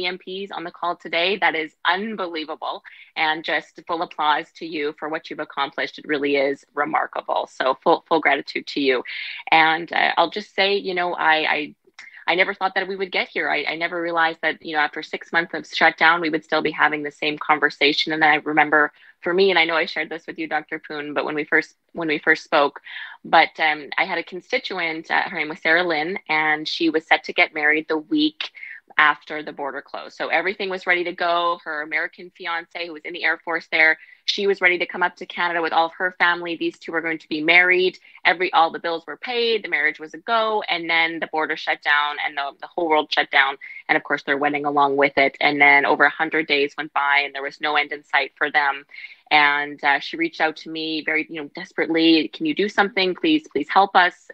MPs on the call today. That is unbelievable, and just full applause to you for what you've accomplished. It really is remarkable. So full gratitude to you. And I'll just say, I never thought that we would get here. I never realized that, after 6 months of shutdown, we would still be having the same conversation. And I remember for me, and I know I shared this with you, Dr. Poon, but when we first spoke, but I had a constituent, her name was Sarah Lynn, and she was set to get married the week after the border closed. So everything was ready to go. Her American fiance, who was in the Air Force there, she was ready to come up to Canada with all of her family. These two were going to be married. All the bills were paid. The marriage was a go. And then the border shut down and the whole world shut down. And of course, their wedding along with it. And then over 100 days went by and there was no end in sight for them. And she reached out to me very, desperately. Can you do something? Please help us.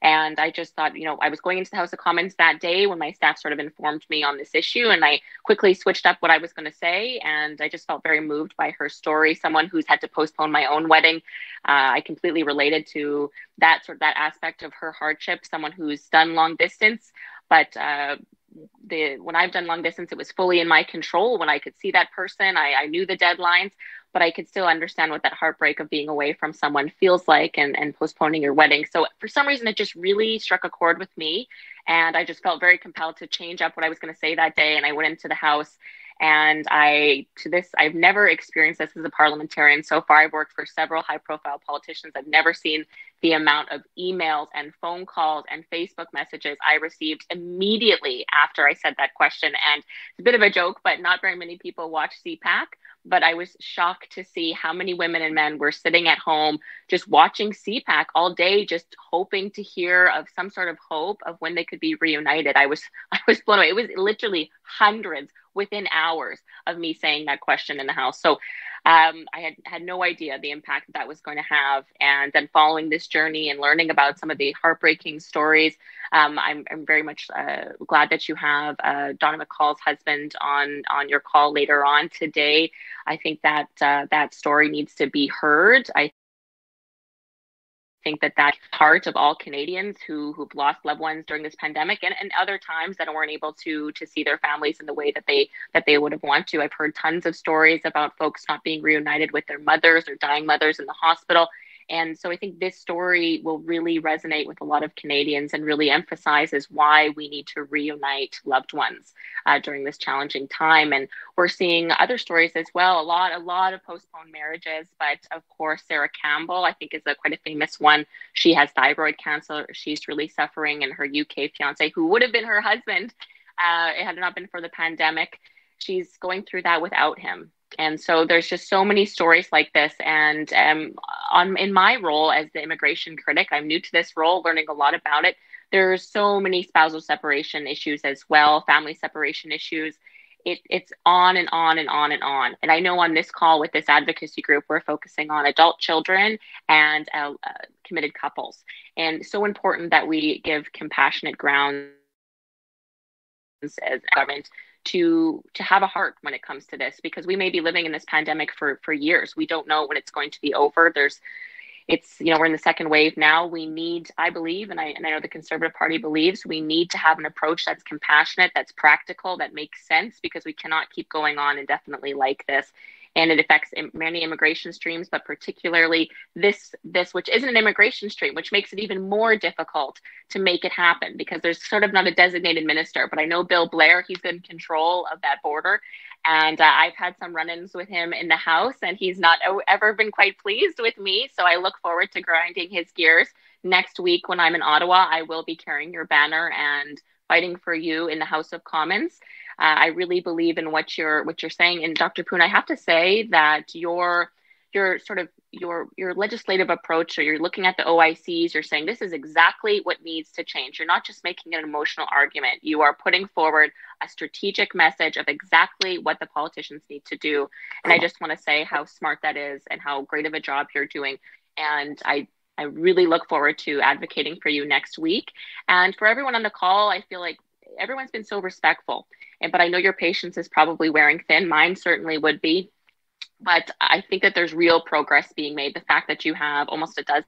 And I just thought, I was going into the House of Commons that day when my staff sort of informed me on this issue, and I quickly switched up what I was going to say. And I just felt very moved by her story. Someone who's had to postpone my own wedding. I completely related to that aspect of her hardship, someone who's done long distance, but when I've done long distance, it was fully in my control. When I could see that person, I knew the deadlines, but I could still understand what that heartbreak of being away from someone feels like and postponing your wedding. So for some reason, it just really struck a chord with me. And I just felt very compelled to change up what I was going to say that day. And I went into the House. And I've never experienced this as a parliamentarian. So far, I've worked for several high-profile politicians. I've never seen the amount of emails and phone calls and Facebook messages I received immediately after I said that question. And it's a bit of a joke, but not very many people watch CPAC. But I was shocked to see how many women and men were sitting at home just watching CPAC all day, just hoping to hear of some sort of hope of when they could be reunited. I was blown away. It was literally hundreds within hours of me saying that question in the House. So I had no idea the impact that was going to have. And then following this journey and learning about some of the heartbreaking stories, I'm very much glad that you have Donna McCall's husband on your call later on today. I think that that story needs to be heard. I think that part of all Canadians who've lost loved ones during this pandemic and other times that weren't able to see their families in the way that they would have wanted to. I've heard tons of stories about folks not being reunited with their mothers or dying mothers in the hospital. And so I think this story will really resonate with a lot of Canadians and really emphasizes why we need to reunite loved ones during this challenging time. And we're seeing other stories as well, a lot of postponed marriages. But of course, Sarah Campbell, I think, is quite a famous one. She has thyroid cancer. She's really suffering, and her UK fiance, who would have been her husband, it had not been for the pandemic, she's going through that without him. And so there's just so many stories like this. And in my role as the immigration critic, I'm new to this role, learning a lot about it. There's so many spousal separation issues as well, family separation issues. It's on and on and on and on. And I know on this call with this advocacy group, we're focusing on adult children and committed couples. And so important that we give compassionate grounds as government to have a heart when it comes to this, because we may be living in this pandemic for years. We don't know when it's going to be over. We're in the second wave now. We need, I believe, and I know the Conservative Party believes, we need to have an approach that's compassionate, that's practical, that makes sense, because we cannot keep going on indefinitely like this. And it affects many immigration streams, but particularly this, which isn't an immigration stream, which makes it even more difficult to make it happen, because there's sort of not a designated minister. But I know Bill Blair, he's in control of that border. And I've had some run-ins with him in the House, and he's not ever been quite pleased with me. So I look forward to grinding his gears. Next week, when I'm in Ottawa, I will be carrying your banner and fighting for you in the House of Commons. I really believe in what you're saying. And Dr. Poon, I have to say that your legislative approach, or you're looking at the OICs, you're saying this is exactly what needs to change. You're not just making an emotional argument. You are putting forward a strategic message of exactly what the politicians need to do. And I just want to say how smart that is and how great of a job you're doing. And I really look forward to advocating for you next week. And for everyone on the call, I feel like everyone's been so respectful. But I know your patience is probably wearing thin. Mine certainly would be. But I think that there's real progress being made. The fact that you have almost a dozen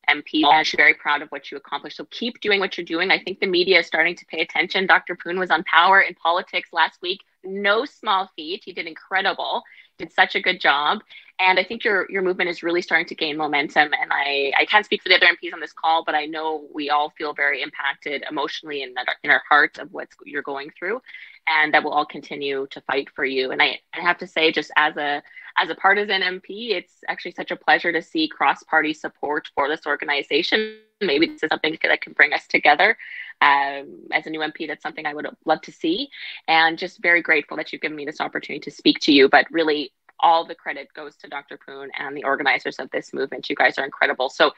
MP, and she's very proud of what you accomplished. So keep doing what you're doing. I think the media is starting to pay attention. Dr. Poon was on Power in Politics last week. No small feat. He did incredible. Did such a good job. And I think your movement is really starting to gain momentum. And I can't speak for the other MPs on this call, but I know we all feel very impacted emotionally and in our hearts of what you're going through. And that we'll all continue to fight for you. And I have to say, just as a partisan MP, it's actually such a pleasure to see cross-party support for this organization. Maybe this is something that can bring us together. As a new MP, that's something I would love to see. And just very grateful that you've given me this opportunity to speak to you. But really, all the credit goes to Dr. Poon and the organizers of this movement. You guys are incredible. So,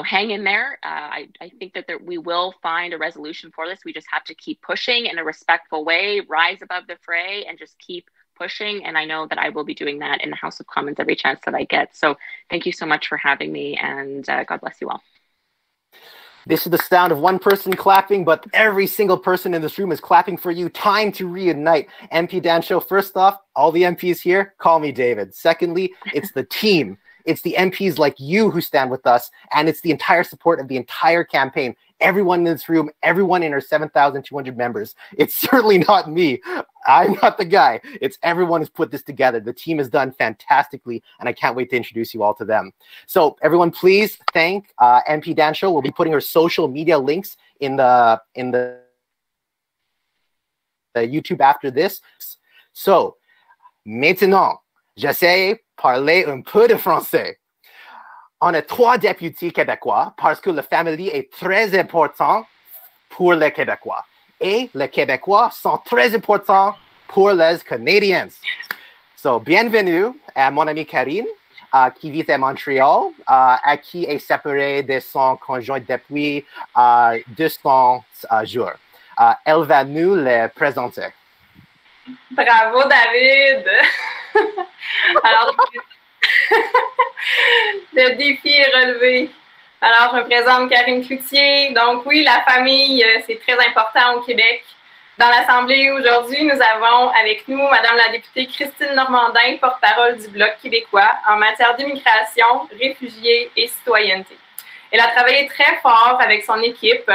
hang in there. I think that we will find a resolution for this. We just have to keep pushing in a respectful way, rise above the fray, and just keep pushing. And I know that I will be doing that in the House of Commons every chance that I get. So thank you so much for having me, and God bless you all. This is the sound of one person clapping, but every single person in this room is clapping for you. Time to reunite. MP Dan Show, first off, all the MPs here, call me David. Secondly, it's the team. It's the MPs like you who stand with us, and it's the entire support of the entire campaign. Everyone in this room, everyone in our 7,200 members. It's certainly not me. I'm not the guy. It's everyone who's put this together. The team has done fantastically, and I can't wait to introduce you all to them. So everyone, please thank MP Dan Show. We'll be putting her social media links in the YouTube after this. So, maintenant, j'essaie parler un peu de français. On a 3 députés québécois parce que la famille est très important pour les Québécois. Et les Québécois sont très importants pour les Canadiens. So, bienvenue à mon amie Karine, qui vit à Montréal, à qui est séparée de son conjoint depuis 200 jours. Elle va nous le présenter. Bravo, David! Alors, le défi est relevé. Alors, je me présente Karine Cloutier. Donc, oui, la famille, c'est très important au Québec. Dans l'Assemblée aujourd'hui, nous avons avec nous Madame la députée Christine Normandin, porte-parole du Bloc québécois en matière d'immigration, réfugiés et citoyenneté. Elle a travaillé très fort avec son équipe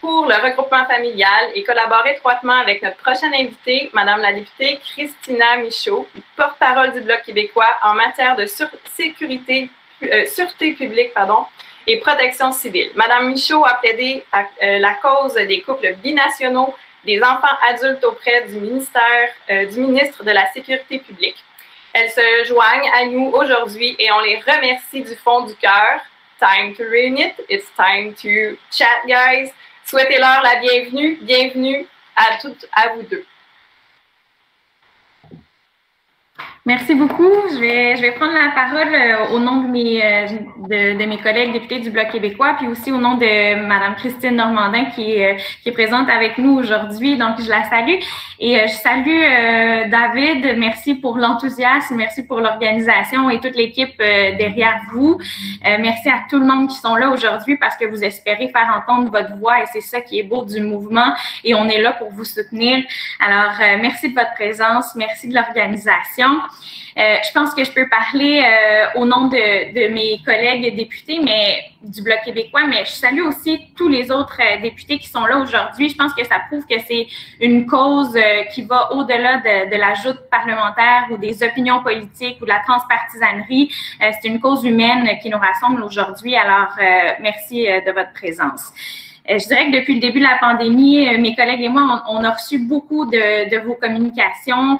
pour le regroupement familial et collaboré étroitement avec notre prochaine invitée, Madame la députée Christina Michaud, porte-parole du Bloc québécois en matière de sûreté publique et protection civile. Madame Michaud a plaidé la cause des couples binationaux, des enfants adultes auprès du ministre de la Sécurité publique. Elles se joignent à nous aujourd'hui et on les remercie du fond du cœur. Time to reunite, it's time to chat, guys. Souhaitez-leur la bienvenue. Bienvenue à vous deux. Merci beaucoup. Je vais prendre la parole au nom de mes collègues députés du Bloc québécois, puis aussi au nom de Madame Christine Normandin qui est présente avec nous aujourd'hui. Donc, je la salue. Et je salue David. Merci pour l'enthousiasme, merci pour l'organisation et toute l'équipe derrière vous. Merci à tout le monde qui sont là aujourd'hui parce que vous espérez faire entendre votre voix et c'est ça qui est beau du mouvement et on est là pour vous soutenir. Alors, merci de votre présence, merci de l'organisation. Je pense que je peux parler au nom de mes collègues députés du Bloc québécois, mais je salue aussi tous les autres députés qui sont là aujourd'hui. Je pense que ça prouve que c'est une cause qui va au-delà de la joute parlementaire ou des opinions politiques ou de la transpartisanerie. C'est une cause humaine qui nous rassemble aujourd'hui. Alors, merci de votre présence. Je dirais que depuis le début de la pandémie, mes collègues et moi, on a reçu beaucoup de vos communications,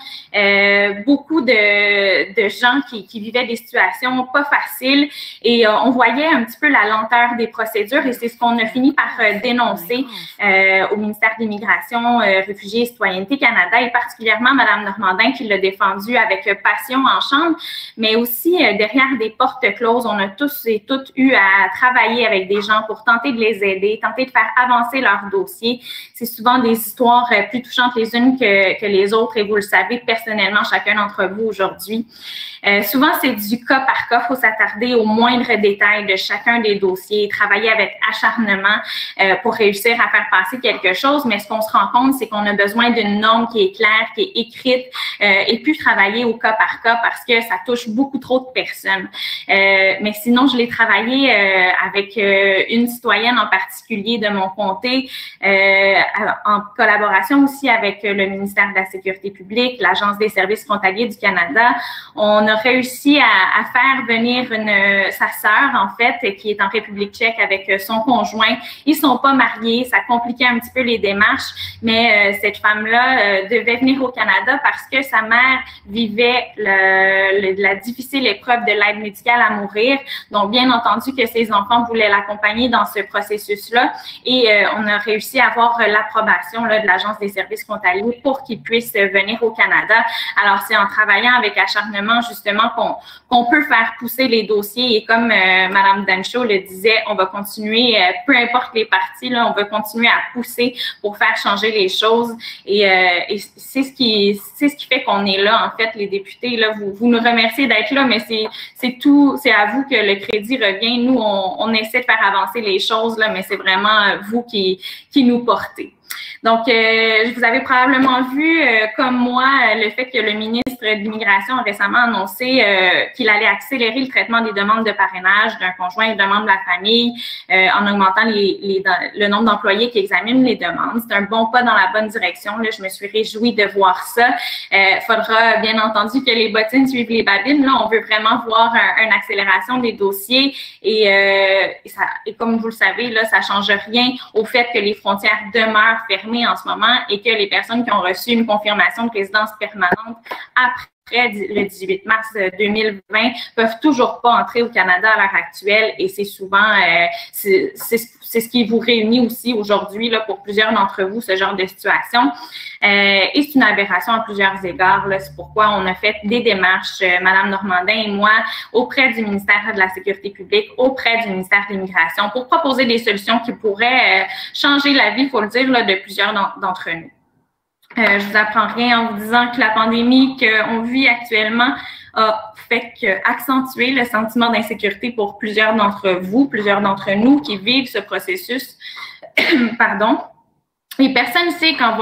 beaucoup de gens qui vivaient des situations pas faciles et on voyait un petit peu la lenteur des procédures et c'est ce qu'on a fini par dénoncer au ministère de l'Immigration, Réfugiés et Citoyenneté Canada et particulièrement Mme Normandin qui l'a défendu avec passion en chambre, mais aussi derrière des portes closes, on a tous et toutes eu à travailler avec des gens pour tenter de les aider, tenter de faire avancer leur dossier. C'est souvent des histoires plus touchantes les unes que les autres et vous le savez personnellement, chacun d'entre vous aujourd'hui. Souvent, c'est du cas par cas. Il faut s'attarder aux moindres détails de chacun des dossiers, travailler avec acharnement pour réussir à faire passer quelque chose. Mais ce qu'on se rend compte, c'est qu'on a besoin d'une norme qui est claire, qui est écrite et puis travailler au cas par cas parce que ça touche beaucoup trop de personnes. Mais sinon, je l'ai travaillé avec une citoyenne en particulier de mon comté, en collaboration aussi avec le ministère de la Sécurité publique, l'Agence des services frontaliers du Canada. On a réussi à faire venir sa sœur, en fait, qui est en République tchèque avec son conjoint. Ils sont pas mariés, ça compliquait un petit peu les démarches, mais cette femme-là devait venir au Canada parce que sa mère vivait la difficile épreuve de l'aide médicale à mourir. Donc, bien entendu que ses enfants voulaient l'accompagner dans ce processus-là et on a réussi à avoir l'approbation de l'Agence des services frontaliers pour qu'ils puissent venir au Canada. Alors, c'est en travaillant avec acharnement, justement, qu'on peut faire pousser les dossiers. Et comme Mme Dancho le disait, on va continuer, peu importe les partis, là, on va continuer à pousser pour faire changer les choses. Et c'est ce qui fait qu'on est là, en fait, les députés. Là, vous nous remerciez d'être là, mais c'est à vous que le crédit revient. Nous, on essaie de faire avancer les choses, là, mais c'est vraiment vous qui nous portez. Donc, vous avez probablement vu, comme moi, le fait que le ministre de l'Immigration a récemment annoncé qu'il allait accélérer le traitement des demandes de parrainage d'un conjoint et d'un membre de la famille en augmentant le nombre d'employés qui examinent les demandes. C'est un bon pas dans la bonne direction. Là, je me suis réjouie de voir ça. Faudra bien entendu que les bottines suivent les babines. Là, on veut vraiment voir une accélération des dossiers et comme vous le savez, là, ça change rien au fait que les frontières demeurent fermées en ce moment et que les personnes qui ont reçu une confirmation de résidence permanente après le 18 mars 2020 peuvent toujours pas entrer au Canada à l'heure actuelle et c'est souvent c'est ce qui vous réunit aussi aujourd'hui là pour plusieurs d'entre vous ce genre de situation et c'est une aberration à plusieurs égards là. C'est pourquoi on a fait des démarches Madame Normandin et moi auprès du ministère de la Sécurité publique, auprès du ministère de l'Immigration pour proposer des solutions qui pourraient changer la vie, faut le dire là, de plusieurs d'entre nous. Je vous apprends rien en vous disant que la pandémie qu'on vit actuellement a fait accentuer le sentiment d'insécurité pour plusieurs d'entre vous, plusieurs d'entre nous qui vivent ce processus. Pardon. Et personne ne sait quand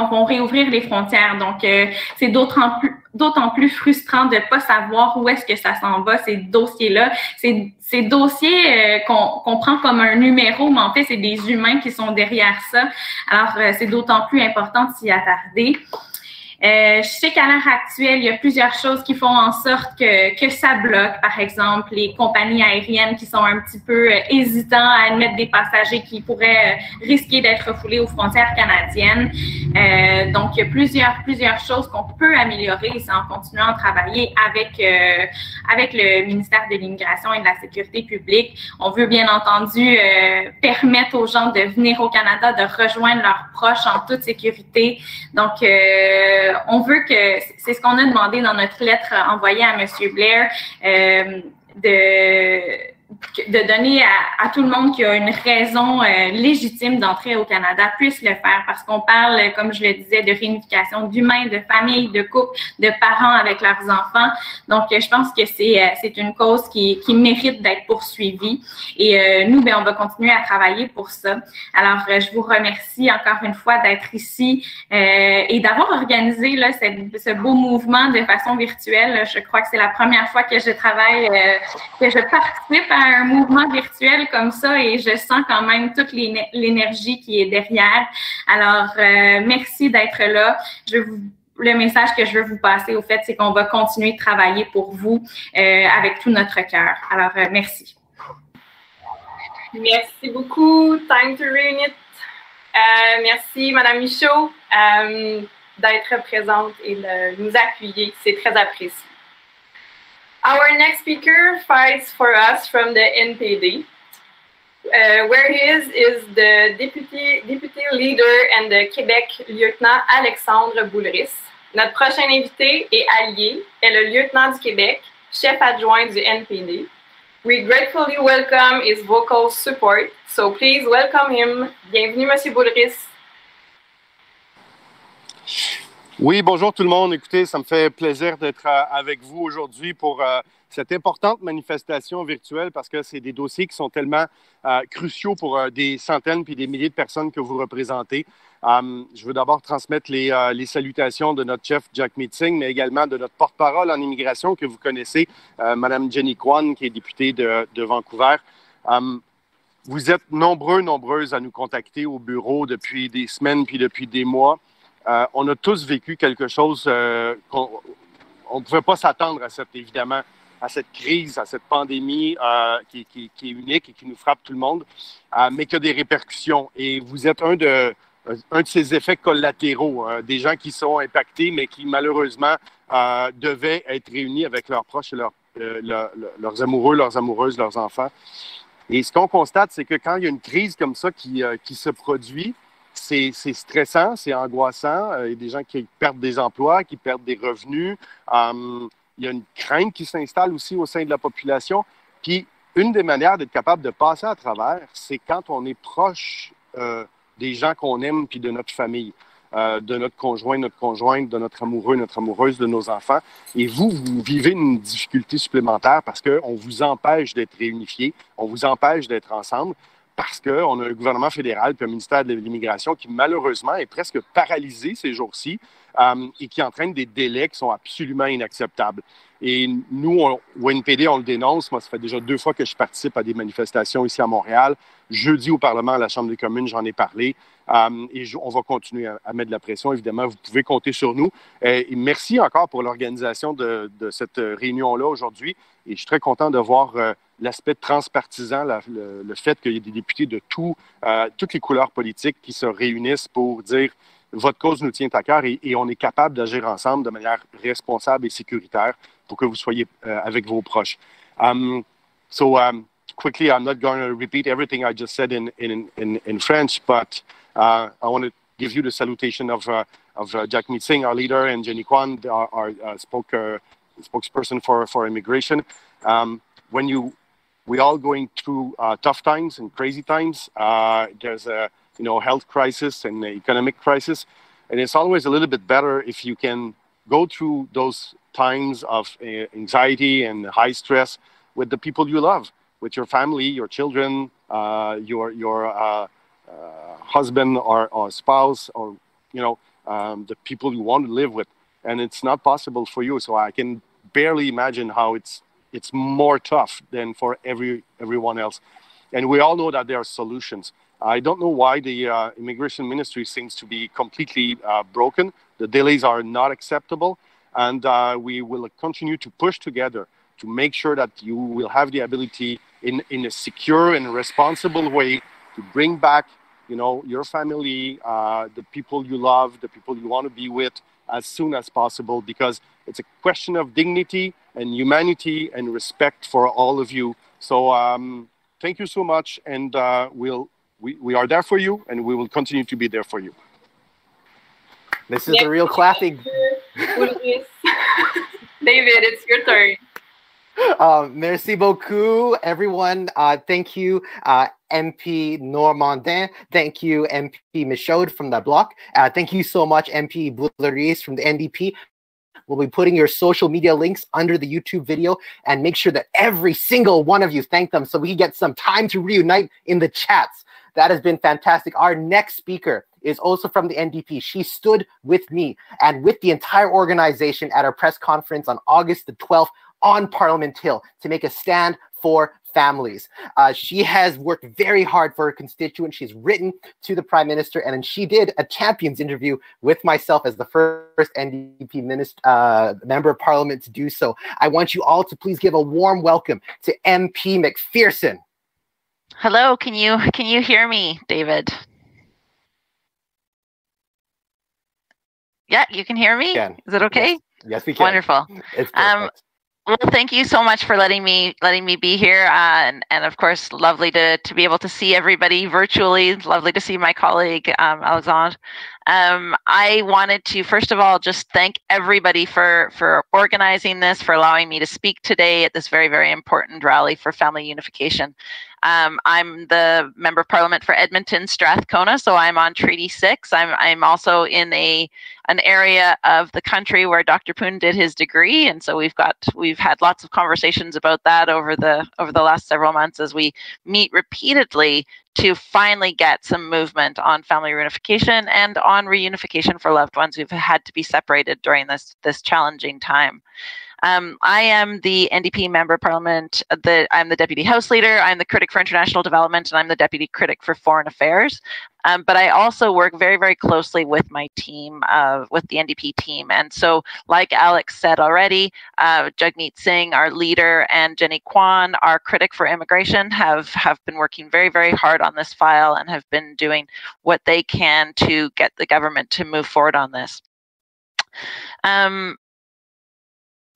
vont réouvrir les frontières. Donc, c'est d'autant plus frustrant de pas savoir où est-ce que ça s'en va, ces dossiers-là. Ces dossiers qu'on prend comme un numéro, mais en fait, c'est des humains qui sont derrière ça. Alors, c'est d'autant plus important de s'y attarder. Je sais qu'à l'heure actuelle, il y a plusieurs choses qui font en sorte que ça bloque. Par exemple, les compagnies aériennes qui sont un petit peu hésitants à admettre des passagers qui pourraient risquer d'être refoulés aux frontières canadiennes. Donc, il y a plusieurs choses qu'on peut améliorer c'est en continuant à travailler avec le ministère de l'Immigration et de la Sécurité publique. On veut bien entendu permettre aux gens de venir au Canada, de rejoindre leurs proches en toute sécurité. Donc, on veut que, c'est ce qu'on a demandé dans notre lettre envoyée à M. Blair, de donner à tout le monde qui a une raison légitime d'entrer au Canada puisse le faire parce qu'on parle, comme je le disais, de réunification d'humains, de familles, de couples, de parents avec leurs enfants. Donc, je pense que c'est une cause qui mérite d'être poursuivie et nous, on va continuer à travailler pour ça. Alors, je vous remercie encore une fois d'être ici et d'avoir organisé là, ce beau mouvement de façon virtuelle. Je crois que c'est la première fois que je travaille, que je participe à un mouvement virtuel comme ça et je sens quand même toute l'énergie qui est derrière. Alors, merci d'être là. Le message que je veux vous passer, au fait, c'est qu'on va continuer de travailler pour vous avec tout notre cœur. Alors, merci. Merci beaucoup. Time to reunite. Merci, Mme Michaud, d'être présente et de nous appuyer. C'est très apprécié. Our next speaker fights for us from the NPD. Where he is the deputy leader and the Québec lieutenant Alexandre Boulris. Notre prochain invité et allié est le lieutenant du Québec, chef adjoint du NPD. We gratefully welcome his vocal support, so please welcome him. Bienvenue, Monsieur Boulris. Oui, bonjour tout le monde. Écoutez, ça me fait plaisir d'être avec vous aujourd'hui pour cette importante manifestation virtuelle parce que c'est des dossiers qui sont tellement cruciaux pour des centaines puis des milliers de personnes que vous représentez. Je veux d'abord transmettre les salutations de notre chef Jack Meeting, mais également de notre porte-parole en immigration que vous connaissez, Mme Jenny Kwan, qui est députée de Vancouver. Vous êtes nombreuses à nous contacter au bureau depuis des semaines puis depuis des mois. On a tous vécu quelque chose qu'on ne pouvait pas s'attendre évidemment, à cette crise, à cette pandémie qui est unique et qui nous frappe tout le monde, mais qui a des répercussions. Et vous êtes un de ces effets collatéraux, des gens qui sont impactés, mais qui malheureusement devaient être réunis avec leurs proches et leurs amoureux, leurs amoureuses, leurs enfants. Et ce qu'on constate, c'est que quand il y a une crise comme ça qui se produit, c'est stressant, c'est angoissant. Il y a des gens qui perdent des emplois, qui perdent des revenus. Il y a une crainte qui s'installe aussi au sein de la population. Puis, une des manières d'être capable de passer à travers, c'est quand on est proche des gens qu'on aime puis de notre famille, de notre conjoint, notre conjointe, de notre amoureux, notre amoureuse, de nos enfants. Et vous vivez une difficulté supplémentaire parce qu'on vous empêche d'être réunifiés, on vous empêche d'être ensemble. Parce qu'on a un gouvernement fédéral et un ministère de l'Immigration qui, malheureusement, est presque paralysé ces jours-ci et qui entraîne des délais qui sont absolument inacceptables. Et nous, au NPD, on le dénonce. Moi, ça fait déjà 2 fois que je participe à des manifestations ici à Montréal. Jeudi, au Parlement, à la Chambre des communes, j'en ai parlé. Et on va continuer à mettre de la pression. Évidemment, vous pouvez compter sur nous. Et merci encore pour l'organisation de cette réunion-là aujourd'hui. Et je suis très content de voir l'aspect transpartisan, le fait qu'il y ait des députés de toutes les couleurs politiques qui se réunissent pour dire votre cause nous tient à cœur et on est capable d'agir ensemble de manière responsable et sécuritaire pour que vous soyez avec vos proches. Quickly, I'm not going to repeat everything I just said in French, but I want to give you the salutation of Jack Meeting, our leader, and Jenny Kwan, our spokesperson for immigration. We're all going through tough times and crazy times. There's a health crisis and economic crisis, and it's always a little bit better if you can go through those times of anxiety and high stress with the people you love, with your family, your children, your husband or spouse, or the people you want to live with. And it's not possible for you, so I can barely imagine how it's more tough than for everyone else. And we all know that there are solutions. I don't know why the immigration ministry seems to be completely broken. The delays are not acceptable. And we will continue to push together to make sure that you will have the ability in a secure and responsible way to bring back, your family, the people you love, the people you want to be with as soon as possible, because it's a question of dignity and humanity and respect for all of you. So thank you so much, and we are there for you, and we will continue to be there for you. This is the real clapping. David, it's your turn. Merci beaucoup, everyone. Thank you, MP Normandin. Thank you, MP Michaud from the Bloc. Thank you so much, MP Boulris from the NDP. We'll be putting your social media links under the YouTube video, and make sure that every single one of you thank them so we can get some time to reunite in the chats. That has been fantastic. Our next speaker is also from the NDP. She stood with me and with the entire organization at our press conference on August the 12th on Parliament Hill to make a stand for families. She has worked very hard for her constituents. She's written to the Prime Minister, and then she did a champions interview with myself as the first NDP member of Parliament to do so. I want you all to please give a warm welcome to MP McPherson. Hello, can you hear me, David? Yeah, you can hear me? Is it okay? Yes, we can. Wonderful. It's perfect. Well, thank you so much for letting me be here, and of course, lovely to be able to see everybody virtually. Lovely to see my colleague Alexandre I wanted to, first of all, just thank everybody for organizing this, for allowing me to speak today at this very, very important rally for family unification. I'm the Member of Parliament for Edmonton Strathcona, so I'm on Treaty 6. I'm also in an area of the country where Dr. Poon did his degree, and so we've had lots of conversations about that over the last several months as we meet repeatedly to finally get some movement on family reunification and on reunification for loved ones who've had to be separated during this challenging time. I am the NDP Member of Parliament. I'm the Deputy House Leader. I'm the Critic for International Development, and I'm the Deputy Critic for Foreign Affairs. But I also work very, very closely with my team, with the NDP team. And so, like Alex said already, Jagmeet Singh, our leader, and Jenny Kwan, our Critic for Immigration, have been working very, very hard on this file and have been doing what they can to get the government to move forward on this.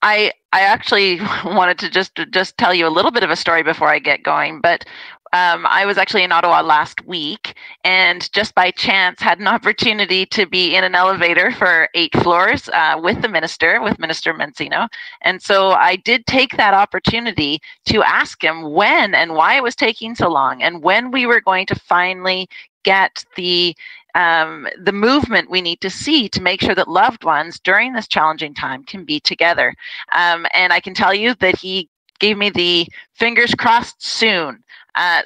I actually wanted to just tell you a little bit of a story before I get going, but I was actually in Ottawa last week, and just by chance had an opportunity to be in an elevator for 8 floors with Minister Mencino. And so I did take that opportunity to ask him when and why it was taking so long, and when we were going to finally get the movement we need to see to make sure that loved ones during this challenging time can be together. And I can tell you that he gave me the fingers crossed soon.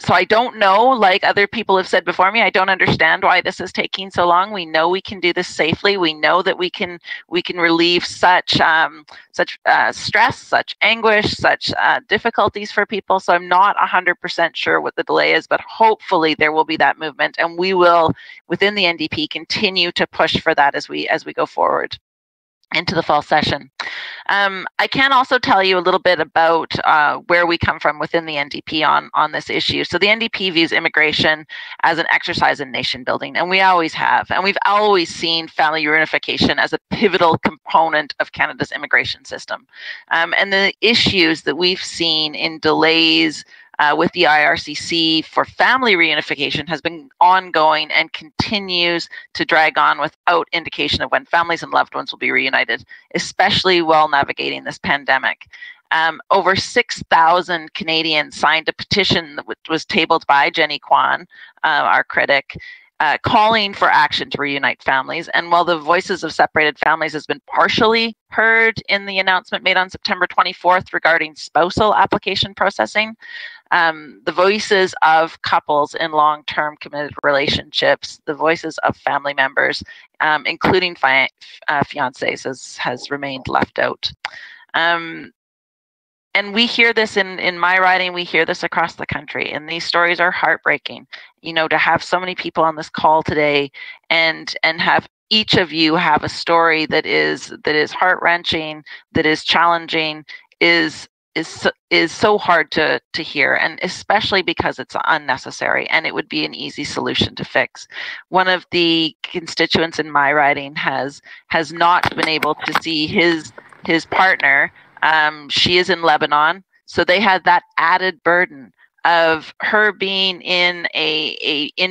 So I don't know, like other people have said before me, I don't understand why this is taking so long. We know we can do this safely. We know that we can relieve such stress, such anguish, such difficulties for people. So I'm not 100% sure what the delay is, but hopefully there will be that movement, and we will, within the NDP, continue to push for that as we go forward into the fall session. I can also tell you a little bit about where we come from within the NDP on this issue. So the NDP views immigration as an exercise in nation building, and we always have. And we've always seen family reunification as a pivotal component of Canada's immigration system. And the issues that we've seen in delays with the IRCC for family reunification has been ongoing and continues to drag on without indication of when families and loved ones will be reunited, especially while navigating this pandemic. Over 6,000 Canadians signed a petition that was tabled by Jenny Kwan, our critic, calling for action to reunite families. And while the voices of separated families has been partially heard in the announcement made on September 24th regarding spousal application processing, the voices of couples in long-term committed relationships, the voices of family members, including fiancés, has remained left out. And we hear this in my riding, we hear this across the country, and these stories are heartbreaking. You know, to have so many people on this call today and have each of you have a story that is heart-wrenching, that is challenging, is so hard to hear, and especially because it's unnecessary and it would be an easy solution to fix. One of the constituents in my riding has not been able to see his partner. She is in Lebanon, so they had that added burden of her being in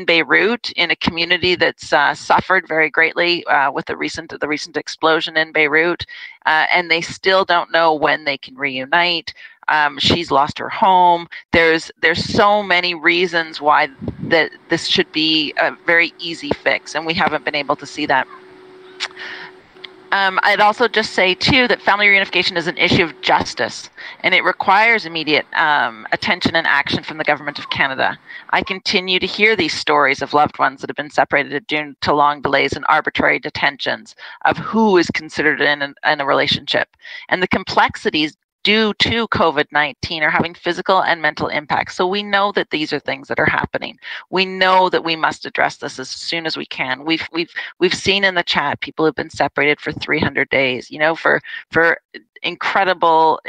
Beirut, in a community that's suffered very greatly with the recent explosion in Beirut, and they still don't know when they can reunite. She's lost her home. There's so many reasons why that this should be a very easy fix, and we haven't been able to see that. I'd also just say, too, that family reunification is an issue of justice, and it requires immediate attention and action from the Government of Canada. I continue to hear these stories of loved ones that have been separated due to long delays and arbitrary detentions of who is considered in a relationship. And the complexities due to COVID-19 are having physical and mental impacts. So we know that these are things that are happening. We know that we must address this as soon as we can. We've seen in the chat people have been separated for 300 days, you know, for incredible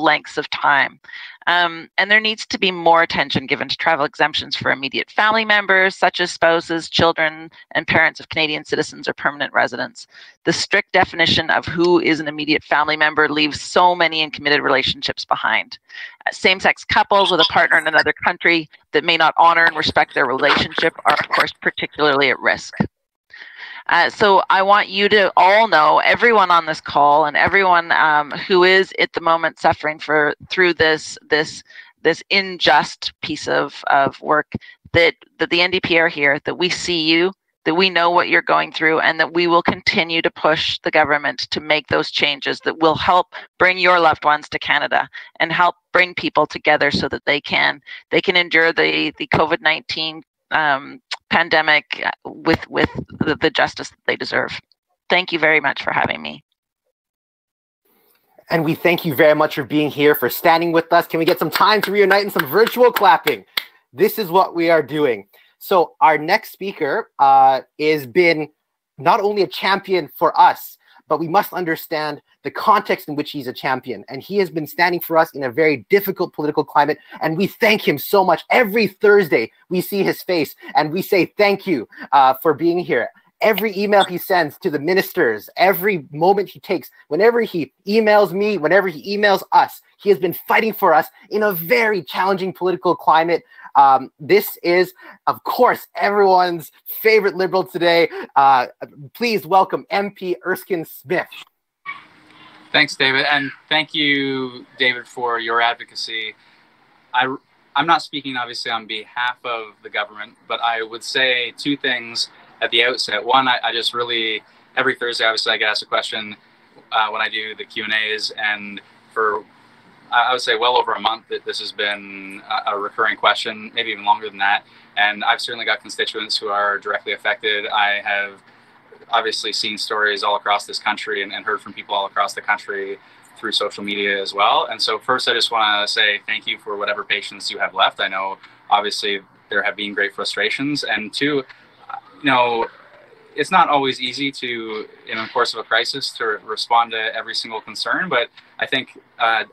lengths of time. And there needs to be more attention given to travel exemptions for immediate family members, such as spouses, children, and parents of Canadian citizens or permanent residents. The strict definition of who is an immediate family member leaves so many in committed relationships behind. Same-sex couples with a partner in another country that may not honor and respect their relationship are, of course, particularly at risk. So I want you to all know, everyone on this call and everyone who is at the moment suffering through this unjust piece of work, that the NDP are here, that we see you, that we know what you're going through, and that we will continue to push the government to make those changes that will help bring your loved ones to Canada and help bring people together so that they can endure the COVID-19 pandemic with the justice that they deserve. Thank you very much for having me. And we thank you very much for being here, for standing with us. Can we get some time to reunite and some virtual clapping? This is what we are doing. So our next speaker has been not only a champion for us, but we must understand the context in which he's a champion. And he has been standing for us in a very difficult political climate. And we thank him so much. Every Thursday, we see his face and we say thank you for being here. Every email he sends to the ministers, every moment he takes, whenever he emails me, whenever he emails us, he has been fighting for us in a very challenging political climate. This is, of course, everyone's favorite Liberal today. Please welcome MP Erskine Smith. Thanks, David. And thank you, David, for your advocacy. I'm not speaking, obviously, on behalf of the government, but I would say two things at the outset. One, I just really, every Thursday, obviously, I get asked a question when I do the Q&As, and for, I would say, well over a month that this has been a recurring question, maybe even longer than that. And I've certainly got constituents who are directly affected. I have obviously seen stories all across this country and heard from people all across the country through social media as well. And so first, I just want to say thank you for whatever patience you have left. I know, obviously, there have been great frustrations. And two, you know, it's not always easy to, in the course of a crisis, to respond to every single concern. But I think a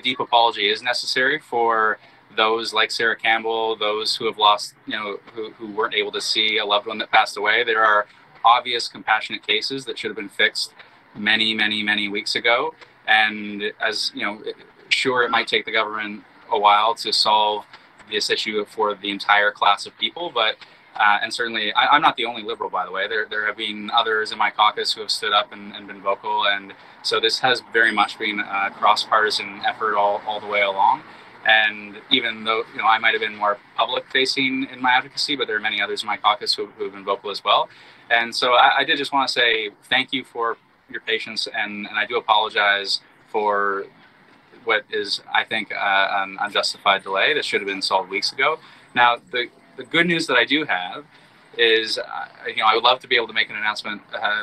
deep apology is necessary for those like Sarah Campbell, those who have lost, you know, who weren't able to see a loved one that passed away. There are obvious compassionate cases that should have been fixed many, many, many weeks ago. And as you know, sure, it might take the government a while to solve this issue for the entire class of people, but and certainly, I'm not the only Liberal, by the way. There have been others in my caucus who have stood up and been vocal, and so this has very much been a cross-partisan effort all the way along. And even though, you know, I might have been more public-facing in my advocacy, but there are many others in my caucus who have been vocal as well. And so I did just want to say thank you for your patience, and I do apologize for what is, I think, an unjustified delay that should have been solved weeks ago. Now, the good news that I do have is, you know, I would love to be able to make an announcement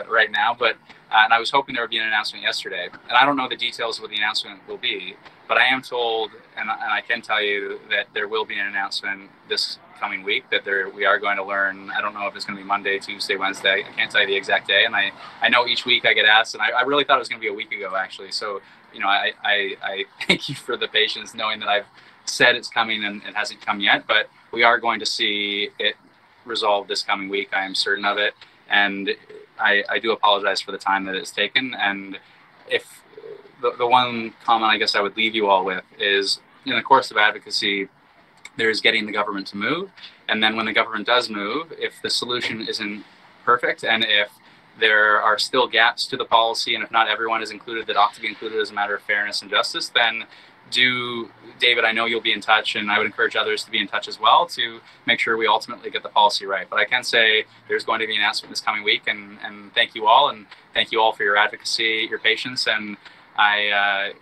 right now, but and I was hoping there would be an announcement yesterday. And I don't know the details of what the announcement will be, but I am told, and I can tell you that there will be an announcement this coming week, that we are going to learn. I don't know if it's going to be Monday, Tuesday, Wednesday. I can't tell you the exact day. And I know each week I get asked, and I really thought it was going to be a week ago, actually. So, you know, I thank you for the patience, knowing that I've said it's coming and it hasn't come yet, but we are going to see it resolved this coming week. I am certain of it. And I do apologize for the time that it's taken. And if the one comment I guess I would leave you all with is, in the course of advocacy, there's getting the government to move. And then when the government does move, if the solution isn't perfect, and if there are still gaps to the policy, and if not everyone is included that ought to be included as a matter of fairness and justice, then David, I know you'll be in touch, and I would encourage others to be in touch as well to make sure we ultimately get the policy right. But I can say there's going to be an announcement this coming week, and thank you all, and thank you all for your advocacy, your patience, and I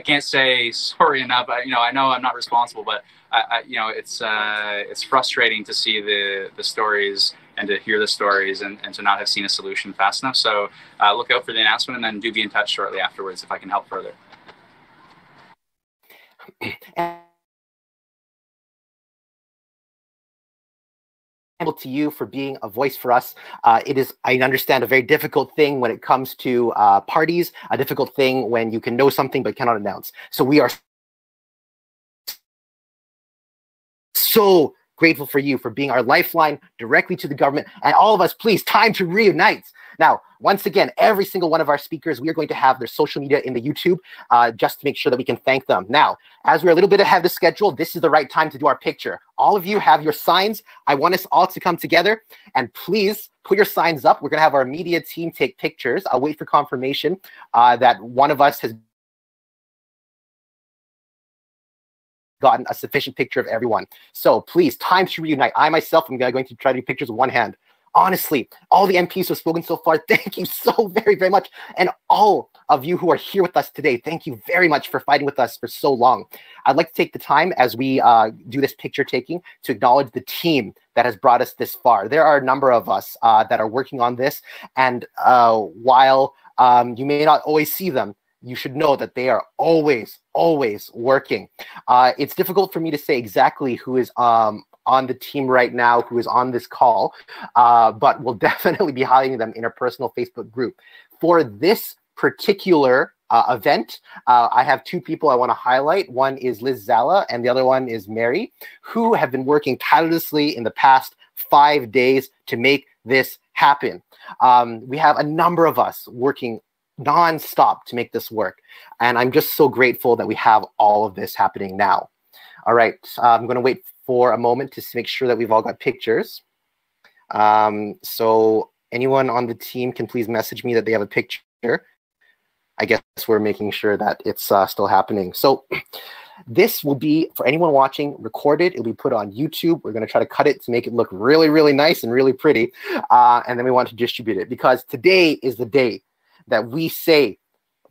can't say sorry enough. You know, I know I'm not responsible, but you know, it's frustrating to see the stories and to hear the stories and to not have seen a solution fast enough. So look out for the announcement, and then do be in touch shortly afterwards if I can help further. To you for being a voice for us. It is, I understand, a very difficult thing when it comes to parties, a difficult thing when you can know something but cannot announce. So we are so grateful for you for being our lifeline directly to the government. And all of us, please, time to reunite. Now, once again, every single one of our speakers, we are going to have their social media in the YouTube just to make sure that we can thank them. Now, as we're a little bit ahead of the schedule, this is the right time to do our picture. All of you have your signs. I want us all to come together, and please put your signs up. We're going to have our media team take pictures. I'll wait for confirmation that one of us has gotten a sufficient picture of everyone. So please, time to reunite. I myself am going to try to do pictures with one hand. Honestly, all the MPs who have spoken so far, thank you so very, very much. And all of you who are here with us today, thank you very much for fighting with us for so long. I'd like to take the time as we do this picture taking to acknowledge the team that has brought us this far. There are a number of us that are working on this. And while you may not always see them, you should know that they are always, always working. It's difficult for me to say exactly who is on the team right now, who is on this call, but we'll definitely be highlighting them in our personal Facebook group. For this particular event, I have two people I want to highlight. One is Liz Zala, and the other one is Mary, who have been working tirelessly in the past 5 days to make this happen. We have a number of us working non-stop to make this work, and I'm just so grateful that we have all of this happening now. All right, I'm going to wait for a moment to make sure that we've all got pictures. So anyone on the team can please message me that they have a picture. I guess we're making sure that it's still happening. So this will be, for anyone watching, recorded. It'll be put on YouTube. We're going to try to cut it to make it look really, really nice and really pretty. And then we want to distribute it, because today is the day that we say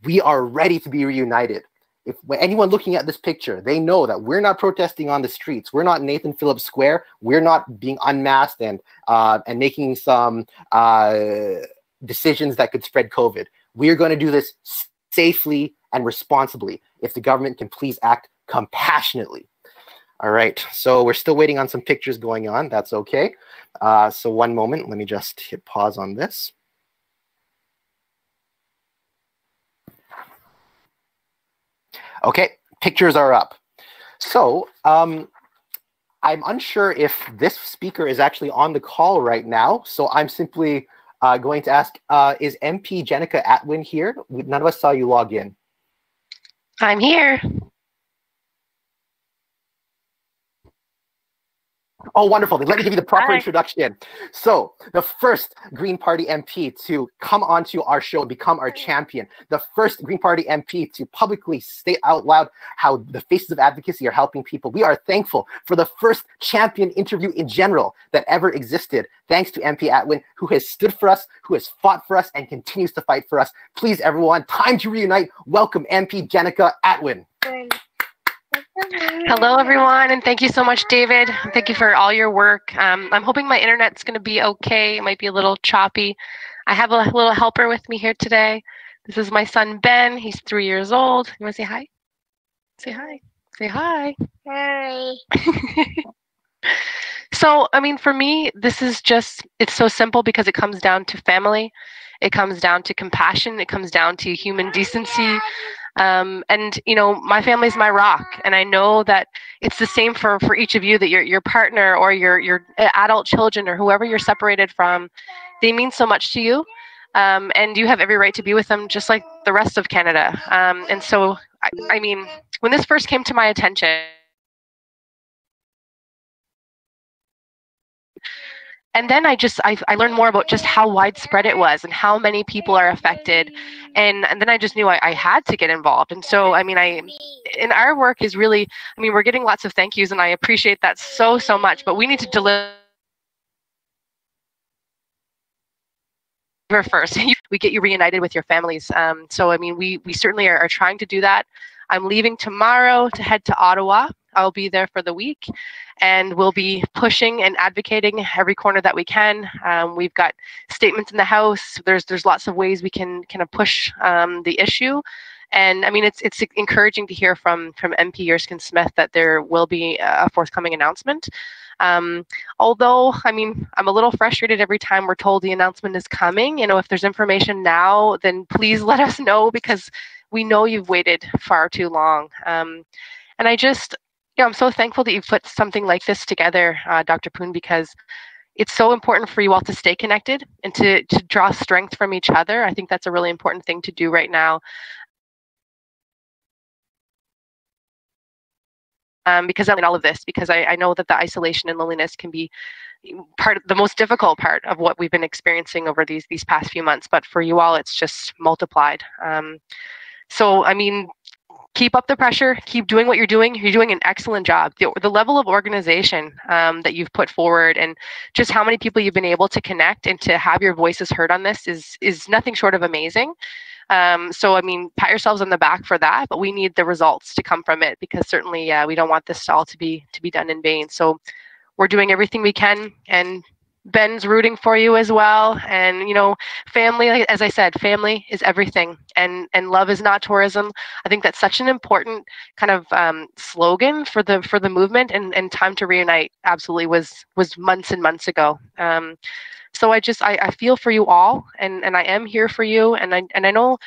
we are ready to be reunited. If anyone looking at this picture, they know that we're not protesting on the streets. We're not Nathan Phillips Square. We're not being unmasked and making some decisions that could spread COVID. We're going to do this safely and responsibly. If the government can please act compassionately. All right, so we're still waiting on some pictures going on. That's okay. So one moment, let me just hit pause on this. Okay, pictures are up. So I'm unsure if this speaker is actually on the call right now. So I'm simply going to ask, is MP Jenica Atwin here? None of us saw you log in. I'm here. Oh, wonderful. Let me give you the proper introduction. So the first Green Party MP to come onto our show and become our champion, the first Green Party MP to publicly state out loud how the Faces of Advocacy are helping people. We are thankful for the first champion interview in general that ever existed, thanks to MP Atwin, who has stood for us, who has fought for us, and continues to fight for us. Please, everyone, time to reunite. Welcome, MP Jenica Atwin. Hello, everyone, and thank you so much, David. Thank you for all your work. I'm hoping my internet's going to be okay. It might be a little choppy. I have a little helper with me here today. This is my son, Ben. He's 3 years old. You want to say hi? Say hi. Say hi. Hi. So, I mean, for me, this is just, it's so simple because it comes down to family. It comes down to compassion. It comes down to human decency. And, you know, my family's my rock. And I know that it's the same for each of you, that your partner or your adult children or whoever you're separated from, they mean so much to you. And you have every right to be with them just like the rest of Canada. And so, I mean, when this first came to my attention, and then I learned more about just how widespread it was and how many people are affected. And then I just knew I had to get involved. And so, I mean, and our work is really, I mean, we're getting lots of thank yous and I appreciate that so, so much, but we need to deliver first. We get you reunited with your families. So, I mean, we certainly are trying to do that. I'm leaving tomorrow to head to Ottawa. I'll be there for the week, and we'll be pushing and advocating every corner that we can. We've got statements in the House. There's lots of ways we can kind of push the issue. And I mean, it's encouraging to hear from MP Erskine Smith that there will be a forthcoming announcement. Although, I mean, I'm a little frustrated every time we're told the announcement is coming. You know, if there's information now, then please let us know, because we know you've waited far too long. And I just, I'm so thankful that you've put something like this together, Dr. Poon, because, it's so important for you all to stay connected and to draw strength from each other. I think that's a really important thing to do right now. Because I mean all of this, because I know that the isolation and loneliness can be the most difficult part of what we've been experiencing over these past few months. But for you all, it's just multiplied. So, I mean, keep up the pressure, keep doing what you're doing. You're doing an excellent job. The level of organization that you've put forward and just how many people you've been able to connect and to have your voices heard on this is nothing short of amazing. So, I mean, pat yourselves on the back for that, but we need the results to come from it, because certainly we don't want this all to be done in vain. So we're doing everything we can, and Ben's rooting for you as well. And, you know, family, as I said, family is everything, and love is not tourism. I think that's such an important kind of slogan for the movement, and Time to Reunite absolutely was months and months ago. So I feel for you all, and I am here for you, and I know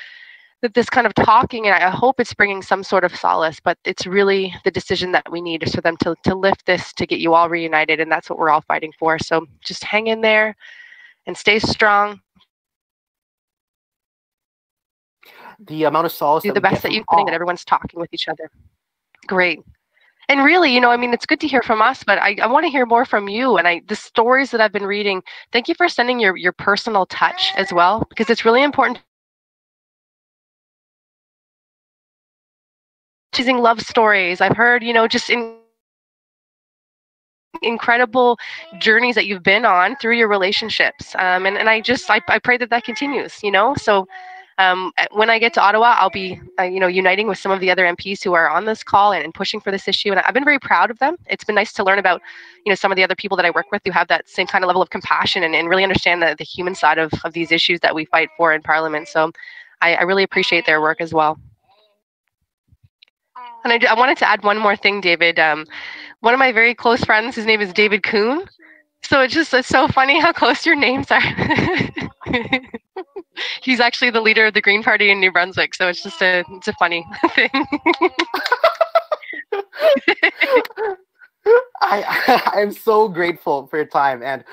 that this kind of talking, and I hope it's bringing some sort of solace, but it's really the decision that we need is for them to lift this, to get you all reunited, and that's what we're all fighting for. So just hang in there and stay strong. The amount of solace Do the best that you can, and everyone's talking with each other. Great. And really, you know, I mean, it's good to hear from us, but I want to hear more from you. And the stories that I've been reading, thank you for sending your personal touch as well, because it's really important. Choosing love stories. I've heard, you know, just incredible journeys that you've been on through your relationships. And I pray that continues, you know. So when I get to Ottawa, I'll be, you know, uniting with some of the other MPs who are on this call and pushing for this issue. And I've been very proud of them. It's been nice to learn about, you know, some of the other people that I work with who have that same kind of level of compassion and really understand the human side of these issues that we fight for in Parliament. So I really appreciate their work as well. And I wanted to add one more thing, David. One of my very close friends, his name is David Kuhn. So it's so funny how close your names are. He's actually the leader of the Green Party in New Brunswick, so it's a funny thing. I'm so grateful for your time, and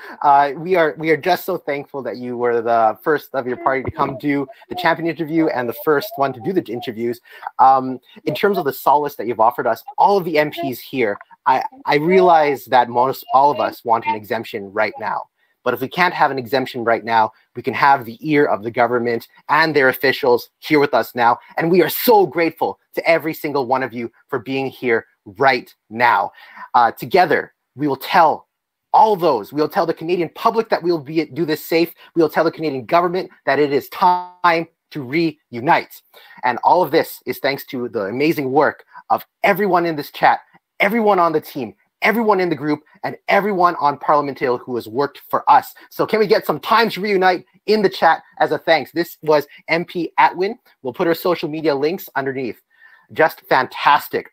we are just so thankful that you were the first of your party to come do the champion interview and the first one to do the interviews. In terms of the solace that you've offered us, all of the MPs here, I realize that most all of us want an exemption right now. But if we can't have an exemption right now, we can have the ear of the government and their officials here with us now. And we are so grateful to every single one of you for being here right now. Together, we will tell all those, we'll tell the Canadian public that we'll do this safe. We'll tell the Canadian government that it is time to reunite. And all of this is thanks to the amazing work of everyone in this chat, everyone on the team, everyone in the group, and everyone on Parliament Hill who has worked for us. So can we get some Time to Reunite in the chat as a thanks? This was MP Atwin. We'll put her social media links underneath. Just fantastic.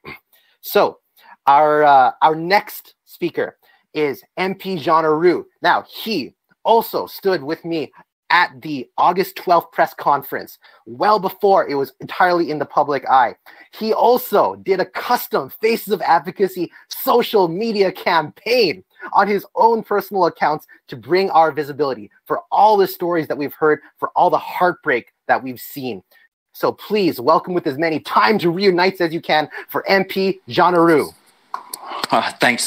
So our next speaker is MP Jean Auroux. Now, he also stood with me at the August 12th press conference, well before it was entirely in the public eye. He also did a custom Faces of Advocacy social media campaign on his own personal accounts to bring our visibility for all the stories that we've heard, for all the heartbreak that we've seen. So please welcome with as many Time to Reunites as you can for MP Jean Auroux. Thanks,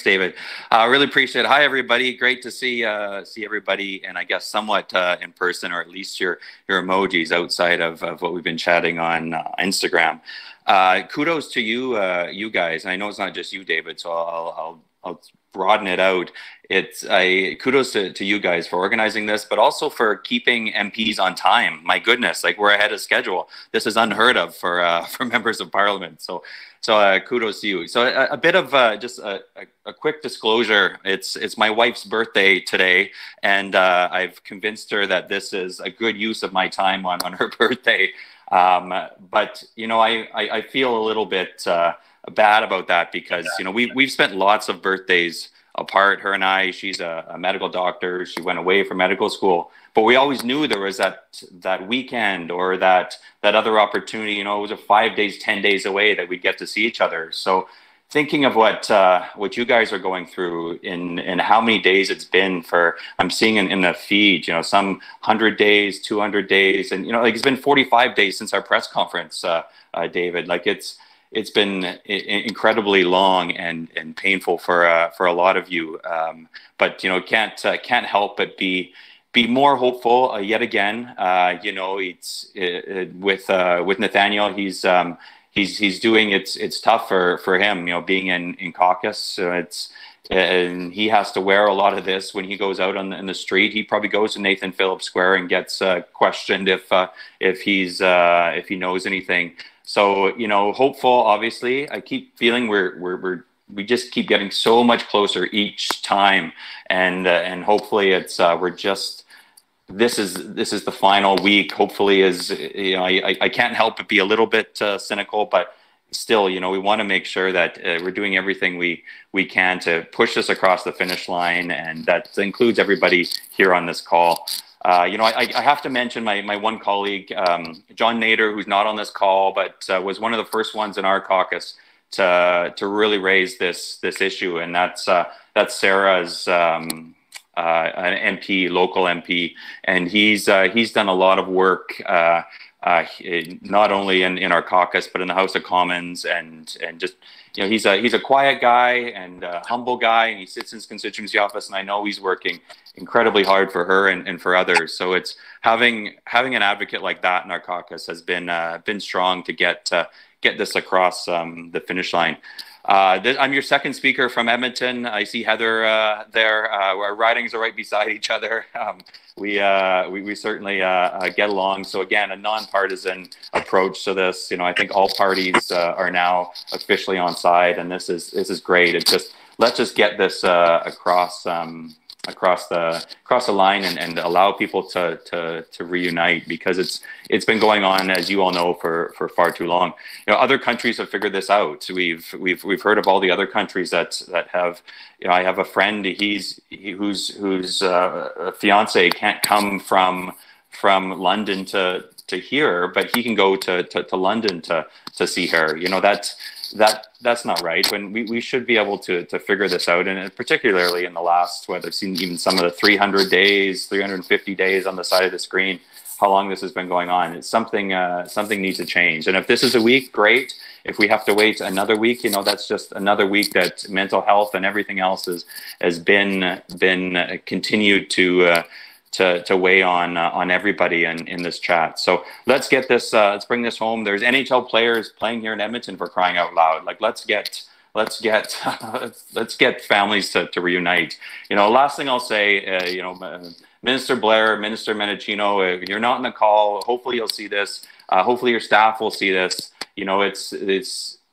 David. I really appreciate it. Hi, everybody. Great to see everybody, and I guess somewhat in person, or at least your emojis outside of what we've been chatting on Instagram. Kudos to you, you guys. I know it's not just you, David, so I'll broaden it out. Kudos to you guys for organizing this, but also for keeping MPs on time. My goodness, like we're ahead of schedule. This is unheard of for members of Parliament. So kudos to you. So a bit of just a quick disclosure. It's my wife's birthday today, and I've convinced her that this is a good use of my time on her birthday. But you know, I feel a little bit bad about that, because you know we've spent lots of birthdays apart, her and I. She's a medical doctor. She went away for medical school, but we always knew there was that weekend or that other opportunity. You know, it was 5 days, 10 days away that we'd get to see each other. So thinking of what you guys are going through in how many days it's been for, I'm seeing in the feed, some 100 days, 200 days, and like it's been 45 days since our press conference, David. Like it's been incredibly long and painful for a lot of you, but can't help but be more hopeful yet again. It's with Nathaniel. He's doing it's tough for him, being in caucus. So and he has to wear a lot of this when he goes out in the street. He probably goes to Nathan Phillips Square and gets questioned if he knows anything. So hopeful. Obviously, I keep feeling we just keep getting so much closer each time, and hopefully this is the final week. Hopefully, I can't help but be a little bit cynical, but still, we want to make sure that we're doing everything we can to push this across the finish line, and that includes everybody here on this call. I have to mention my one colleague, John Nader, who's not on this call, but was one of the first ones in our caucus to really raise this issue, and that's Sarah's an MP, local MP, and he's done a lot of work, not only in our caucus but in the House of Commons, and just he's a quiet guy and a humble guy, and he sits in his constituency office, and I know he's working incredibly hard for her and for others. So it's having an advocate like that in our caucus has been strong to get this across the finish line. I'm your second speaker from Edmonton. I see Heather there. Our ridings are right beside each other. We certainly get along. So again, a nonpartisan approach to this. You know, I think all parties are now officially on side, and this is great. Let's just get this across the line and allow people to reunite, because it's been going on, as you all know, for far too long. You know, other countries have figured this out. We've heard of all the other countries that have. You know, I have a friend whose fiance can't come from London to here, but he can go to London to see her. You know, that's not right. When we should be able to figure this out, and particularly in the last, I've seen even some of the 300 days, 350 days on the side of the screen, how long this has been going on. It's something needs to change. And if this is a week, great. If we have to wait another week, you know, that's just another week that mental health and everything else has been continued to weigh on everybody in this chat. So let's get this. Let's bring this home. There's NHL players playing here in Edmonton, for crying out loud. Like let's get families to reunite. You know, last thing I'll say. You know, Minister Blair, Minister Menachino, if you're not in the call, hopefully you'll see this. Hopefully your staff will see this. You know,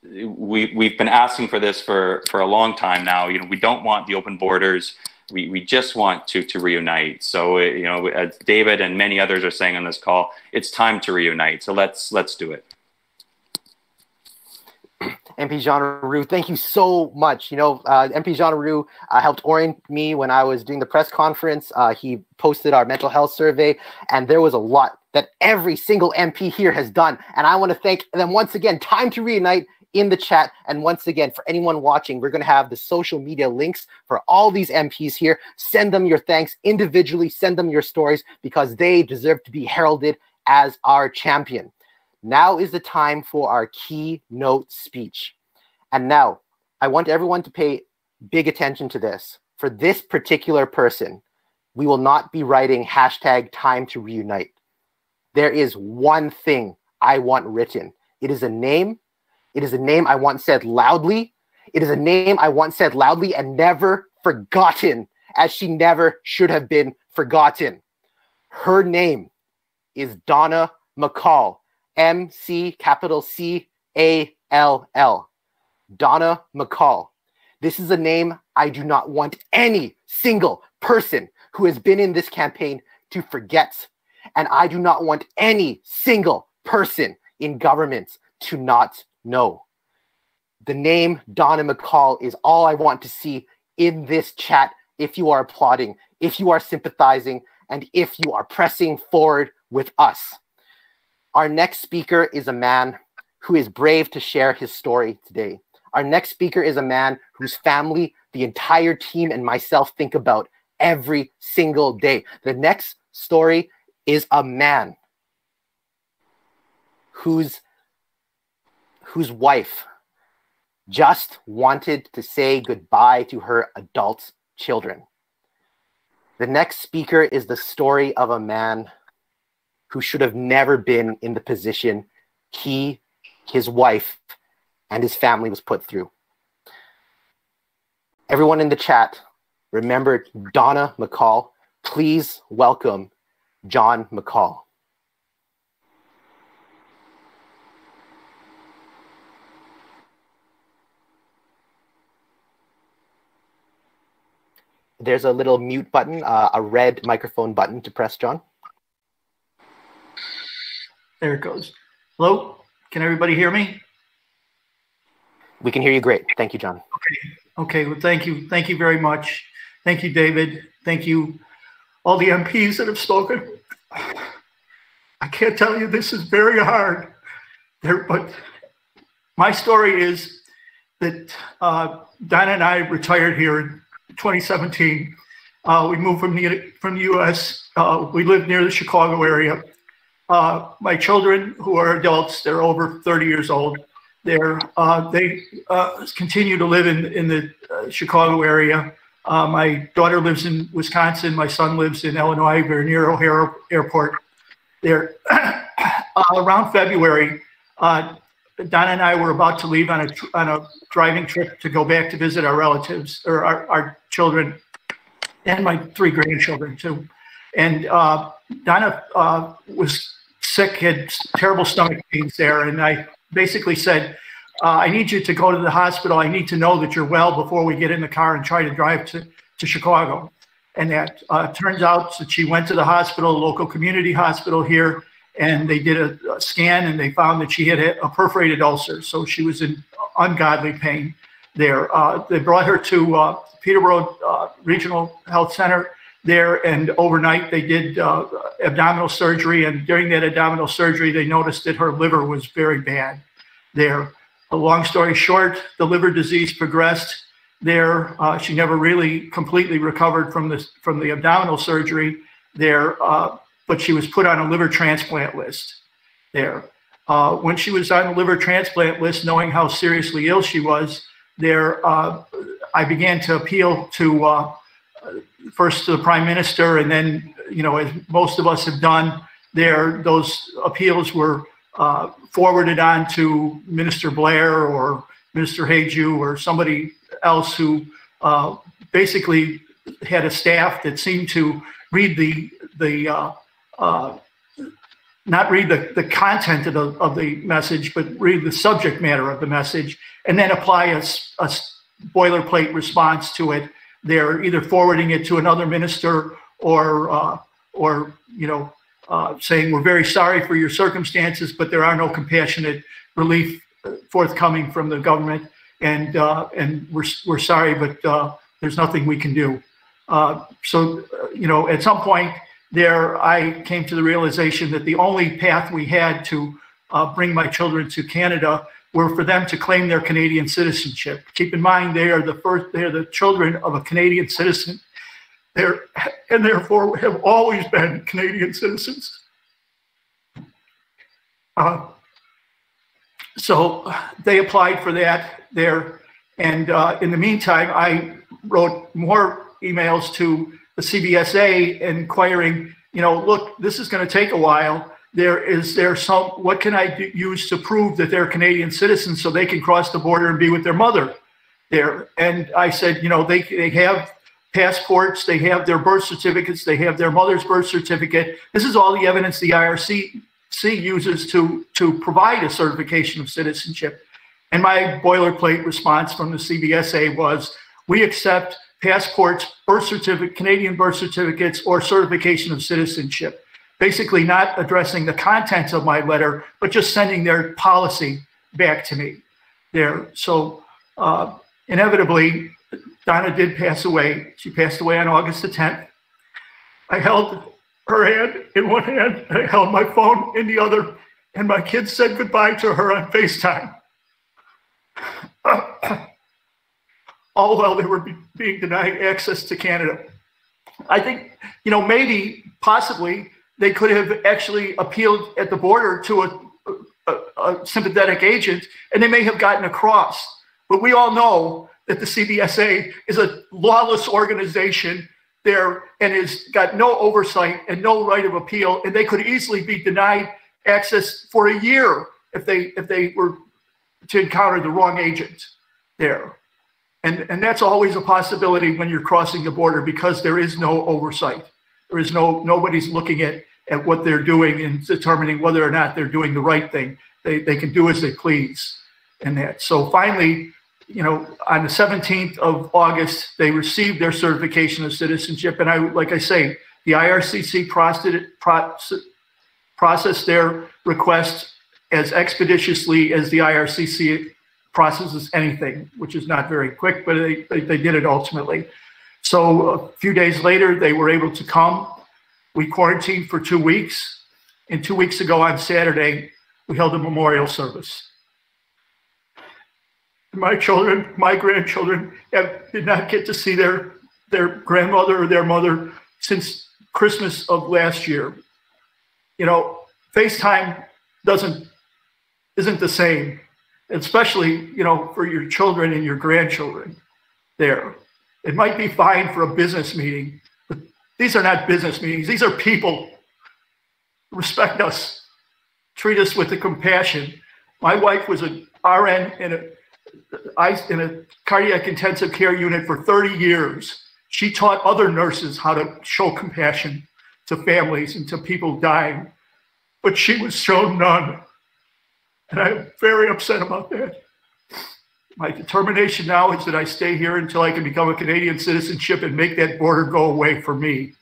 we've been asking for this for a long time now. You know, we don't want the open borders. We just want to reunite. So, you know, as David and many others are saying on this call, it's time to reunite. So let's do it. MP Jean Roux, thank you so much. You know, MP Jean Roux helped orient me when I was doing the press conference. He posted our mental health survey, and there was a lot that every single MP here has done. And I want to thank them once again. Time to reunite in the chat. And once again, for anyone watching, we're going to have the social media links for all these MPs here. Send them your thanks individually. Send them your stories, because they deserve to be heralded as our champion. Now is the time for our keynote speech. And now I want everyone to pay big attention to this. For this particular person, we will not be writing #TimeToReunite. There is one thing I want written. It is a name. It is a name I want said loudly. It is a name I want said loudly and never forgotten, as she never should have been forgotten. Her name is Donna McCall. McCall. Donna McCall. This is a name I do not want any single person who has been in this campaign to forget. And I do not want any single person in government to not know. The name Donna McCall is all I want to see in this chat. If you are applauding, if you are sympathizing, and if you are pressing forward with us. Our next speaker is a man who is brave to share his story today. Our next speaker is a man whose family, the entire team, and myself think about every single day. The next story is a man whose wife just wanted to say goodbye to her adult children. The next speaker is the story of a man who should have never been in the position he, his wife, and his family was put through. Everyone in the chat, remember Donna McCall. Please welcome John McCall. There's a little mute button, a red microphone button to press, John. There it goes. Hello, can everybody hear me? We can hear you great. Thank you, John. Okay, well, thank you. Thank you very much. Thank you, David. Thank you, all the MPs that have spoken. I can't tell you, this is very hard. But my story is that Donna and I retired here in 2017. We moved from the U.S. We live near the Chicago area. My children, who are adults, they're over 30 years old. They continue to live in the Chicago area. My daughter lives in Wisconsin. My son lives in Illinois. We're near O'Hare Airport. There, around February, Donna and I were about to leave on a driving trip to go back to visit our relatives, or our children, and my 3 grandchildren too. And Donna was sick, had terrible stomach pains there, and I basically said, I need you to go to the hospital. I need to know that you're well before we get in the car and try to drive to Chicago. And that turns out that she went to the hospital, a local community hospital here, and they did a scan, and they found that she had a perforated ulcer. So she was in ungodly pain there. They brought her to Peterborough Regional Health Center there, and overnight they did abdominal surgery. And during that abdominal surgery, they noticed that her liver was very bad there. A long story short, the liver disease progressed there. She never really completely recovered from the abdominal surgery there, but she was put on a liver transplant list there. When she was on the liver transplant list, knowing how seriously ill she was there, I began to appeal to first to the Prime Minister, and then, as most of us have done there, those appeals were forwarded on to Minister Blair or Minister Hayju or somebody else who basically had a staff that seemed to read not read the content of the message, but read the subject matter of the message, and then apply a boilerplate response to it. They're either forwarding it to another minister or saying, we're very sorry for your circumstances, but there are no compassionate relief forthcoming from the government, and we're sorry, but there's nothing we can do. So at some point there, I came to the realization that the only path we had to bring my children to Canada were for them to claim their Canadian citizenship. Keep in mind, they are the children of a Canadian citizen. And therefore have always been Canadian citizens. So they applied for that there. And in the meantime, I wrote more emails to the CBSA inquiring, look, this is going to take a while. What can I use to prove that they're Canadian citizens so they can cross the border and be with their mother there? And I said, they have passports, they have their birth certificates, they have their mother's birth certificate. This is all the evidence the IRC uses to provide a certification of citizenship. And my boilerplate response from the CBSA was, we accept passports, Canadian birth certificates, or certification of citizenship. Basically not addressing the contents of my letter, but just sending their policy back to me there. So inevitably, Donna did pass away. She passed away on August the 10th. I held her hand in one hand, and I held my phone in the other, and my kids said goodbye to her on FaceTime. all while they were being denied access to Canada. I think, maybe, possibly, they could have actually appealed at the border to a sympathetic agent, and they may have gotten across. But we all know that the CBSA is a lawless organization there and has got no oversight and no right of appeal, and they could easily be denied access for a year if they were to encounter the wrong agent there. And that's always a possibility when you're crossing the border, because there is no oversight. There is nobody's looking at what they're doing and determining whether or not they're doing the right thing. They can do as they please in that. So finally, on the 17th of August, they received their certification of citizenship. And like I say, the IRCC processed their request as expeditiously as the IRCC processes anything, which is not very quick, but they did it ultimately. So a few days later, they were able to come. We quarantined for 2 weeks. And 2 weeks ago on Saturday, we held a memorial service. My children, my grandchildren, did not get to see their grandmother or their mother since Christmas of last year. FaceTime isn't the same, especially, for your children and your grandchildren there. It might be fine for a business meeting, but these are not business meetings. These are people. Respect us. Treat us with the compassion. My wife was an RN in a cardiac intensive care unit for 30 years. She taught other nurses how to show compassion to families and to people dying, but she was shown none. And I'm very upset about that. My determination now is that I stay here until I can become a Canadian citizenship and make that border go away for me.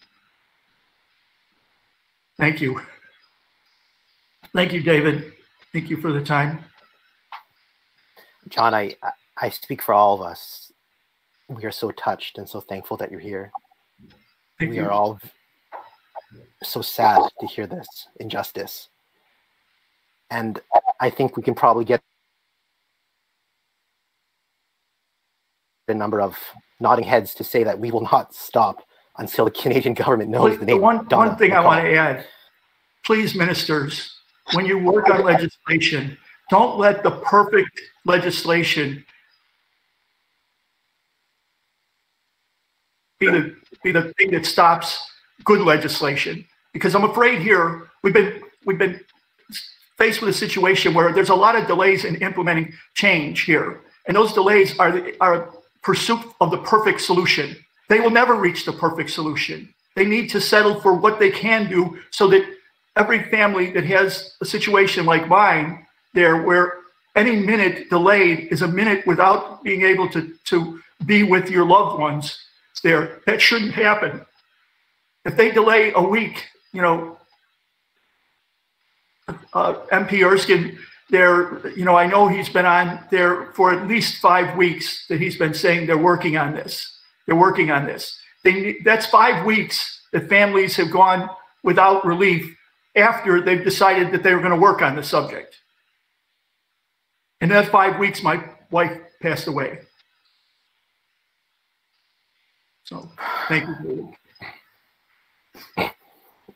Thank you. Thank you, David. Thank you for the time. John, I speak for all of us. We are so touched and so thankful that you're here. We are all so sad to hear this injustice. And I think we can probably get a number of nodding heads to say that we will not stop until the Canadian government knows the name. One thing I want to add, please, ministers, when you work on legislation, don't let the perfect legislation be the thing that stops good legislation. Because I'm afraid here we've been faced with a situation where there's a lot of delays in implementing change here, and those delays are pursuit of the perfect solution. They will never reach the perfect solution. They need to settle for what they can do so that every family that has a situation like mine there, where any minute delayed is a minute without being able to be with your loved ones there, that shouldn't happen. If they delay a week, MP Erskine there, I know he's been on there for at least 5 weeks that he's been saying they're working on this. They're working on this. That's 5 weeks that families have gone without relief after they've decided that they were going to work on the subject. And that 5 weeks, my wife passed away. So, thank you.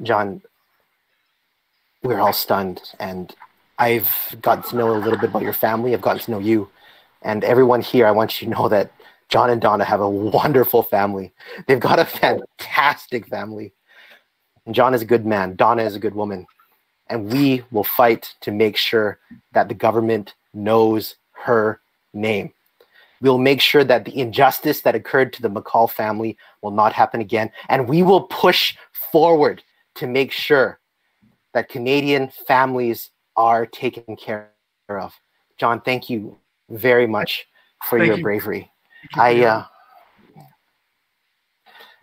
John, we're all stunned, and I've gotten to know a little bit about your family. I've gotten to know you, and everyone here. I want you to know that John and Donna have a wonderful family. They've got a fantastic family. And John is a good man. Donna is a good woman, and we will fight to make sure that the government knows her name. We'll make sure that the injustice that occurred to the McCall family will not happen again, and we will push forward to make sure that Canadian families are taken care of. John, thank you very much for your bravery.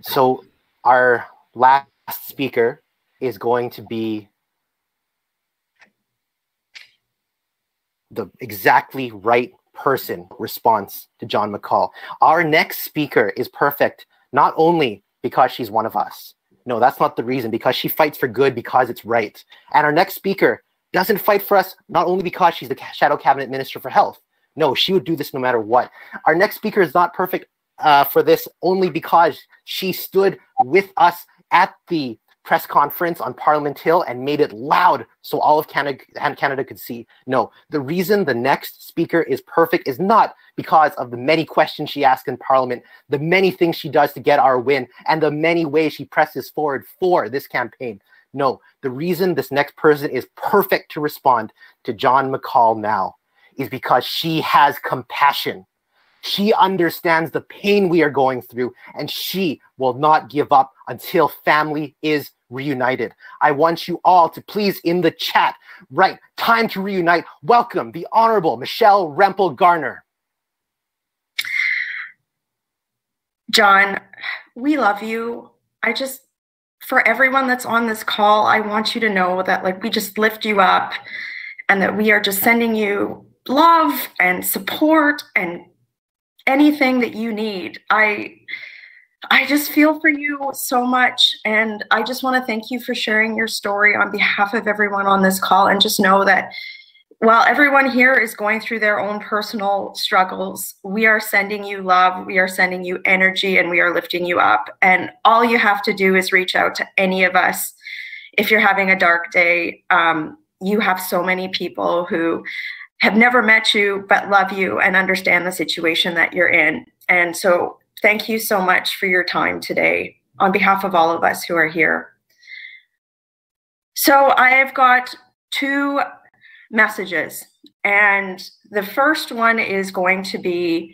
So our last speaker is going to be the exactly right person response to John McCall. Our next speaker is perfect, not only because she's one of us. No, that's not the reason, because she fights for good because it's right. And our next speaker doesn't fight for us not only because she's the Shadow Cabinet Minister for Health, No, she would do this no matter what. Our next speaker is not perfect for this only because she stood with us at the press conference on Parliament Hill and made it loud so all of Canada could see. No, the reason the next speaker is perfect is not because of the many questions she asks in Parliament, the many things she does to get our win, and the many ways she presses forward for this campaign. No, the reason this next person is perfect to respond to John McCall now is because she has compassion. She understands the pain we are going through, and she will not give up until family is reunited. I want you all to please in the chat write "time to reunite." Welcome the Honorable Michelle Rempel Garner. John, we love you. For everyone that's on this call, I want you to know that we just lift you up and that we are just sending you love and support and anything that you need. I just feel for you so much, and I just want to thank you for sharing your story on behalf of everyone on this call, and just know that while everyone here is going through their own personal struggles, we are sending you love, we are sending you energy, and we are lifting you up. And all you have to do is reach out to any of us. If you're having a dark day, you have so many people who have never met you but love you and understand the situation that you're in. And so thank you so much for your time today on behalf of all of us who are here. So I have got two messages, and the first one is going to be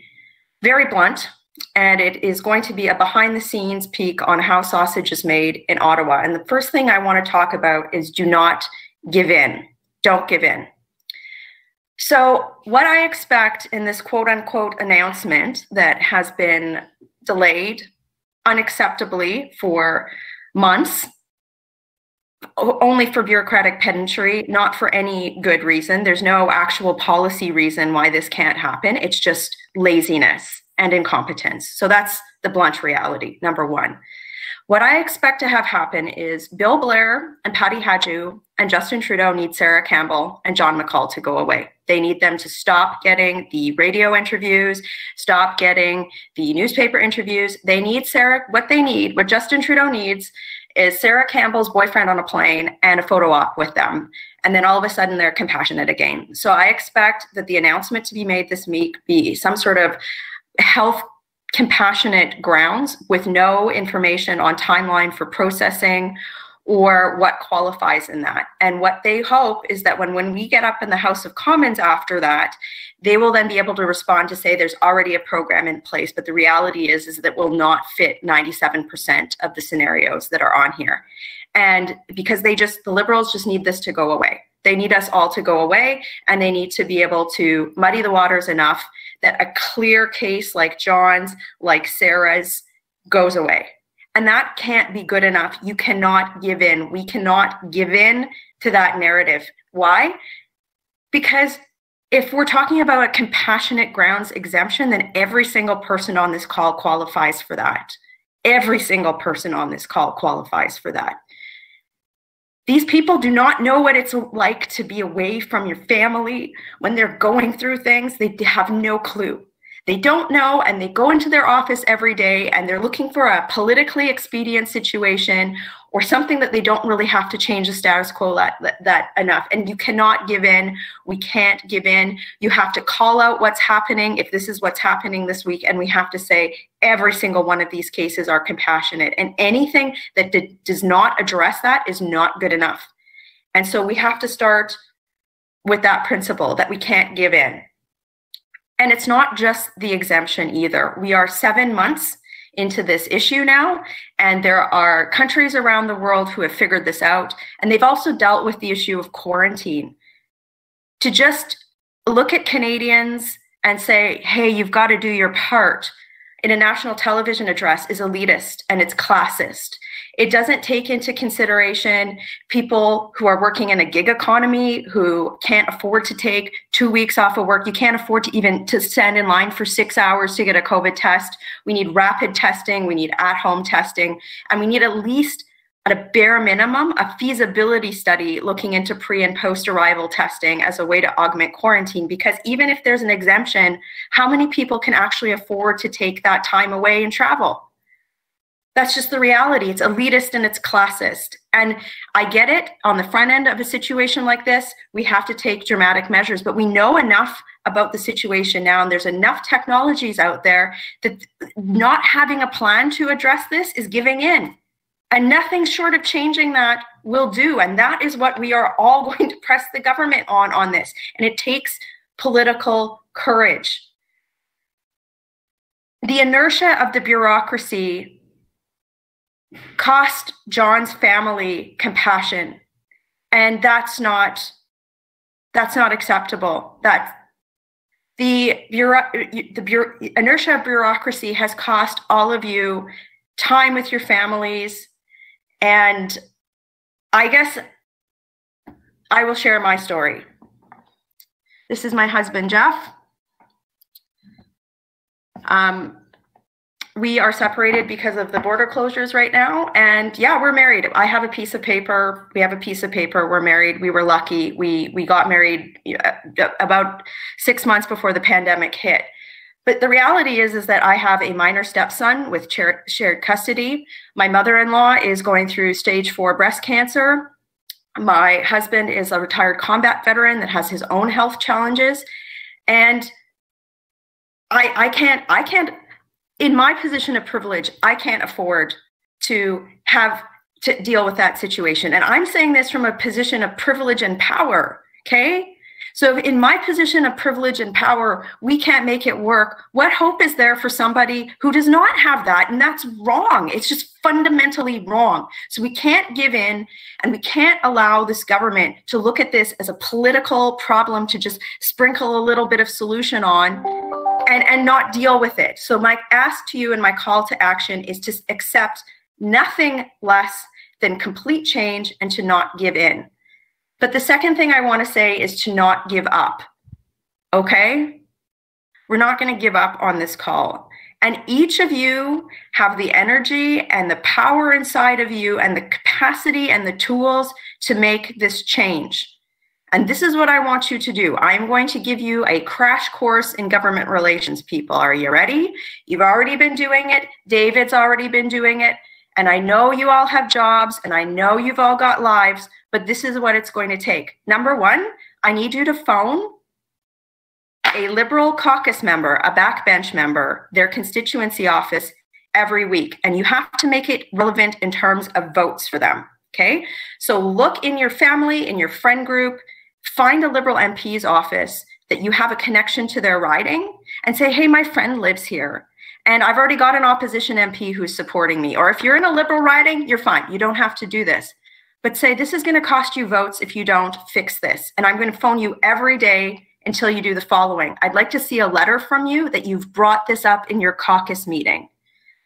very blunt, and it is going to be a behind-the-scenes peek on how sausage is made in Ottawa. And the first thing I want to talk about is do not give in. Don't give in. So what I expect in this quote-unquote announcement that has been delayed unacceptably for months, only for bureaucratic pedantry, not for any good reason. There's no actual policy reason why this can't happen. It's just laziness and incompetence. So that's the blunt reality, number one. What I expect to have happen is Bill Blair and Patty Hadju and Justin Trudeau need Sarah Campbell and John McCall to go away. They need them to stop getting the radio interviews, stop getting the newspaper interviews. They need what Justin Trudeau needs is Sarah Campbell's boyfriend on a plane and a photo op with them. And then all of a sudden they're compassionate again. So I expect that the announcement to be made this week be some sort of health compassionate grounds with no information on timeline for processing or what qualifies in that. And what they hope is that when we get up in the House of Commons after that, they will then be able to respond to say there's already a program in place. But the reality is that will not fit 97% of the scenarios that are on here. And because the Liberals just need this to go away. They need us all to go away, and they need to be able to muddy the waters enough that a clear case like John's, like Sarah's, goes away. And that can't be good enough. You cannot give in. We cannot give in to that narrative. Why? Because if we're talking about a compassionate grounds exemption, then every single person on this call qualifies for that. Every single person on this call qualifies for that. These people do not know what it's like to be away from your family when they're going through things. They have no clue. They don't know, and they go into their office every day and they're looking for a politically expedient situation or something that they don't really have to change the status quo that enough. And you cannot give in. We can't give in. You have to call out what's happening if this is what's happening this week. And we have to say every single one of these cases are compassionate. And anything that does not address that is not good enough. And so we have to start with that principle that we can't give in. And it's not just the exemption either. We are 7 months into this issue now, and there are countries around the world who have figured this out, and they've also dealt with the issue of quarantine. To just look at Canadians and say, hey, you've got to do your part in a national television address is elitist and it's classist. It doesn't take into consideration people who are working in a gig economy who can't afford to take 2 weeks off of work. You can't afford to even to stand in line for 6 hours to get a COVID test. We need rapid testing. We need at-home testing. And we need at least at a bare minimum, a feasibility study looking into pre and post-arrival testing as a way to augment quarantine, because even if there's an exemption, how many people can actually afford to take that time away and travel? That's just the reality. It's elitist and it's classist. And I get it, on the front end of a situation like this, we have to take dramatic measures, but we know enough about the situation now, and there's enough technologies out there that not having a plan to address this is giving in. And nothing short of changing that will do. And that is what we are all going to press the government on this. And it takes political courage. The inertia of the bureaucracy cost John's family compassion. And that's not acceptable. That the inertia of bureaucracy has cost all of you time with your families. And I guess I will share my story. This is my husband, Jeff. We are separated because of the border closures right now. And yeah, we're married. I have a piece of paper. We have a piece of paper. We're married. We were lucky. We got married about 6 months before the pandemic hit. But the reality is that I have a minor stepson with shared custody. My mother-in-law is going through stage 4 breast cancer. My husband is a retired combat veteran that has his own health challenges. And I can't, in my position of privilege, I can't afford to have to deal with that situation. And I'm saying this from a position of privilege and power, okay? So in my position of privilege and power, we can't make it work. What hope is there for somebody who does not have that? And that's wrong. It's just fundamentally wrong. So we can't give in, and we can't allow this government to look at this as a political problem to just sprinkle a little bit of solution on and not deal with it. So my ask to you and my call to action is to accept nothing less than complete change and to not give in. But the second thing I want to say is to not give up, okay? We're not going to give up on this call. And each of you have the energy and the power inside of you and the capacity and the tools to make this change. And this is what I want you to do. I'm going to give you a crash course in government relations, people. Are you ready? You've already been doing it. David's already been doing it. And I know you all have jobs, and I know you've all got lives, but this is what it's going to take. Number one, I need you to phone a Liberal caucus member, a backbench member, their constituency office every week. And you have to make it relevant in terms of votes for them, okay? So look in your family, in your friend group, find a Liberal MP's office that you have a connection to their riding and say, hey, my friend lives here. And I've already got an opposition MP who's supporting me. Or if you're in a Liberal riding, you're fine. You don't have to do this. But say, this is going to cost you votes if you don't fix this. And I'm going to phone you every day until you do the following. I'd like to see a letter from you that you've brought this up in your caucus meeting.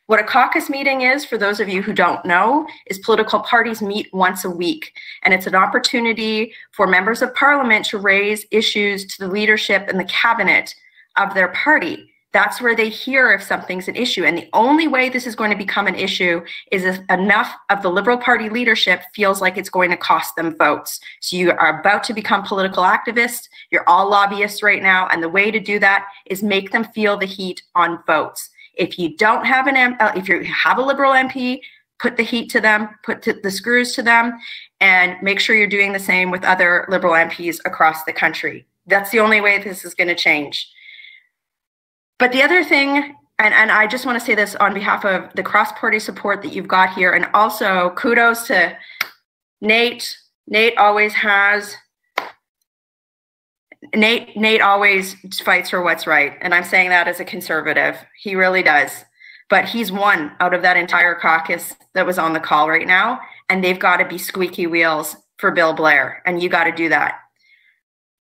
What a caucus meeting is, for those of you who don't know, is political parties meet once a week. And it's an opportunity for members of parliament to raise issues to the leadership and the cabinet of their party. That's where they hear if something's an issue. And the only way this is going to become an issue is if enough of the Liberal Party leadership feels like it's going to cost them votes. So you are about to become political activists. You're all lobbyists right now. And the way to do that is make them feel the heat on votes. If you don't have if you have a Liberal MP, put the heat to them, put the screws to them, and make sure you're doing the same with other Liberal MPs across the country. That's the only way this is going to change. But the other thing, and I just want to say this on behalf of the cross-party support that you've got here, and also kudos to Nate. Nate always fights for what's right. And I'm saying that as a conservative. He really does. But he's one out of that entire caucus that was on the call right now. And they've got to be squeaky wheels for Bill Blair. And you got to do that.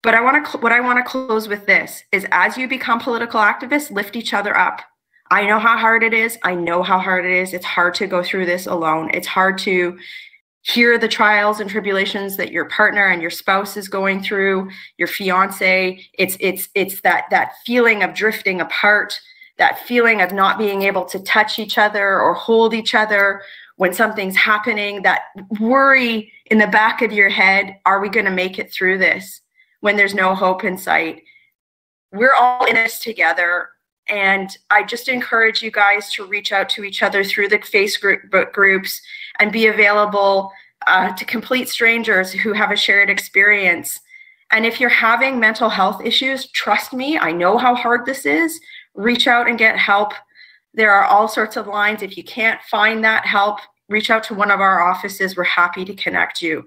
But what I want to close with this is, as you become political activists, lift each other up. I know how hard it is. I know how hard it is. It's hard to go through this alone. It's hard to hear the trials and tribulations that your partner and your spouse is going through, your fiance. It's that feeling of drifting apart, that feeling of not being able to touch each other or hold each other when something's happening, that worry in the back of your head, are we going to make it through this when there's no hope in sight? We're all in this together. And I just encourage you guys to reach out to each other through the Facebook groups and be available to complete strangers who have a shared experience. And if you're having mental health issues, trust me, I know how hard this is. Reach out and get help. There are all sorts of lines. If you can't find that help, reach out to one of our offices. We're happy to connect you.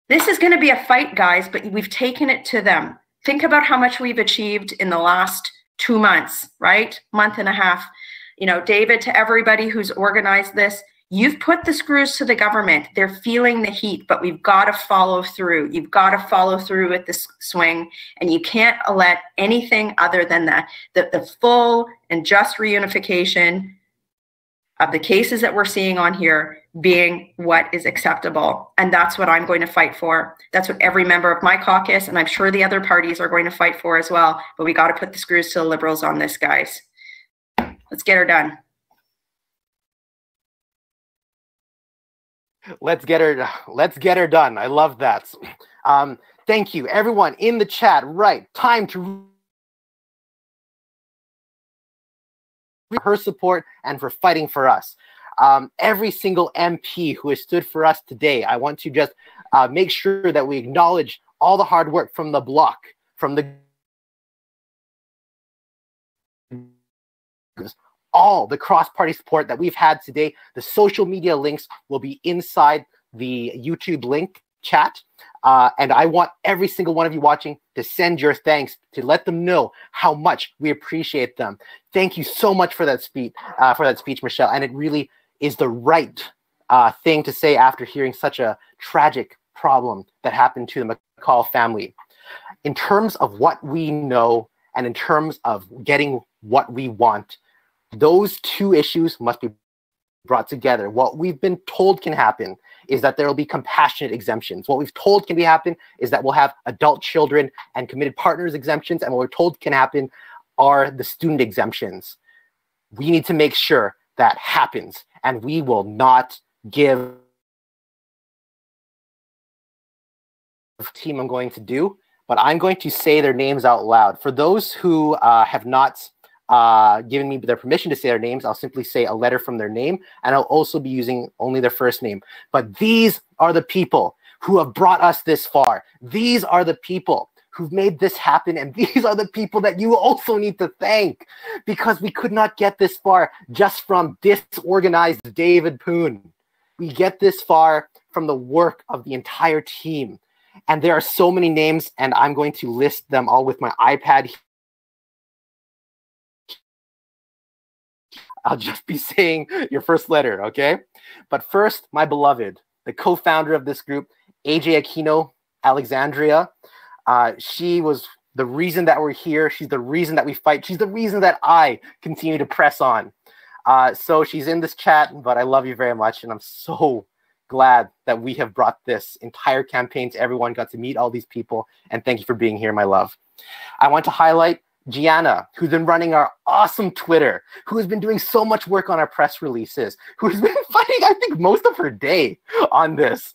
This is going to be a fight, guys, but we've taken it to them. Think about how much we've achieved in the last 2 months, right? Month and a half. You know, David, to everybody who's organized this, you've put the screws to the government. They're feeling the heat, but we've got to follow through. You've got to follow through with this swing, and you can't let anything other than the full and just reunification of the cases that we're seeing on here being what is acceptable. And that's what I'm going to fight for. That's what every member of my caucus, and I'm sure the other parties, are going to fight for as well. But we got to put the screws to the Liberals on this, guys. Let's get her done. Let's get her done. I love that. Thank you, everyone in the chat. Right, time to her support and for fighting for us. Every single MP who has stood for us today, I want to just make sure that we acknowledge all the hard work from the Bloc, from all the cross-party support that we've had today. The social media links will be inside the YouTube link chat. And I want every single one of you watching to send your thanks, to let them know how much we appreciate them. Thank you so much for that speech, Michelle. And it really is the right thing to say after hearing such a tragic problem that happened to the McCall family. In terms of what we know and in terms of getting what we want, those two issues must be brought together. What we've been told can happen is that there will be compassionate exemptions. What we've told can happen is that we'll have adult children and committed partners exemptions, and what we're told can happen are the student exemptions. We need to make sure that happens, and we will not give the team I'm going to do, but I'm going to say their names out loud. For those who have not given me their permission to say their names, I'll simply say a letter from their name, and I'll also be using only their first name. But these are the people who have brought us this far. These are the people who've made this happen, and these are the people that you also need to thank, because we could not get this far just from disorganized David Poon. We get this far from the work of the entire team. And there are so many names, and I'm going to list them all with my iPad. I'll just be saying your first letter, okay? But first, my beloved, the co-founder of this group, AJ Aquino Alexandria. She was the reason that we're here. She's the reason that we fight. She's the reason that I continue to press on. So she's in this chat, but I love you very much, and I'm so glad that we have brought this entire campaign to everyone, got to meet all these people, and thank you for being here, my love. I want to highlight Gianna, who's been running our awesome Twitter, who has been doing so much work on our press releases, who's been fighting, I think, most of her day on this,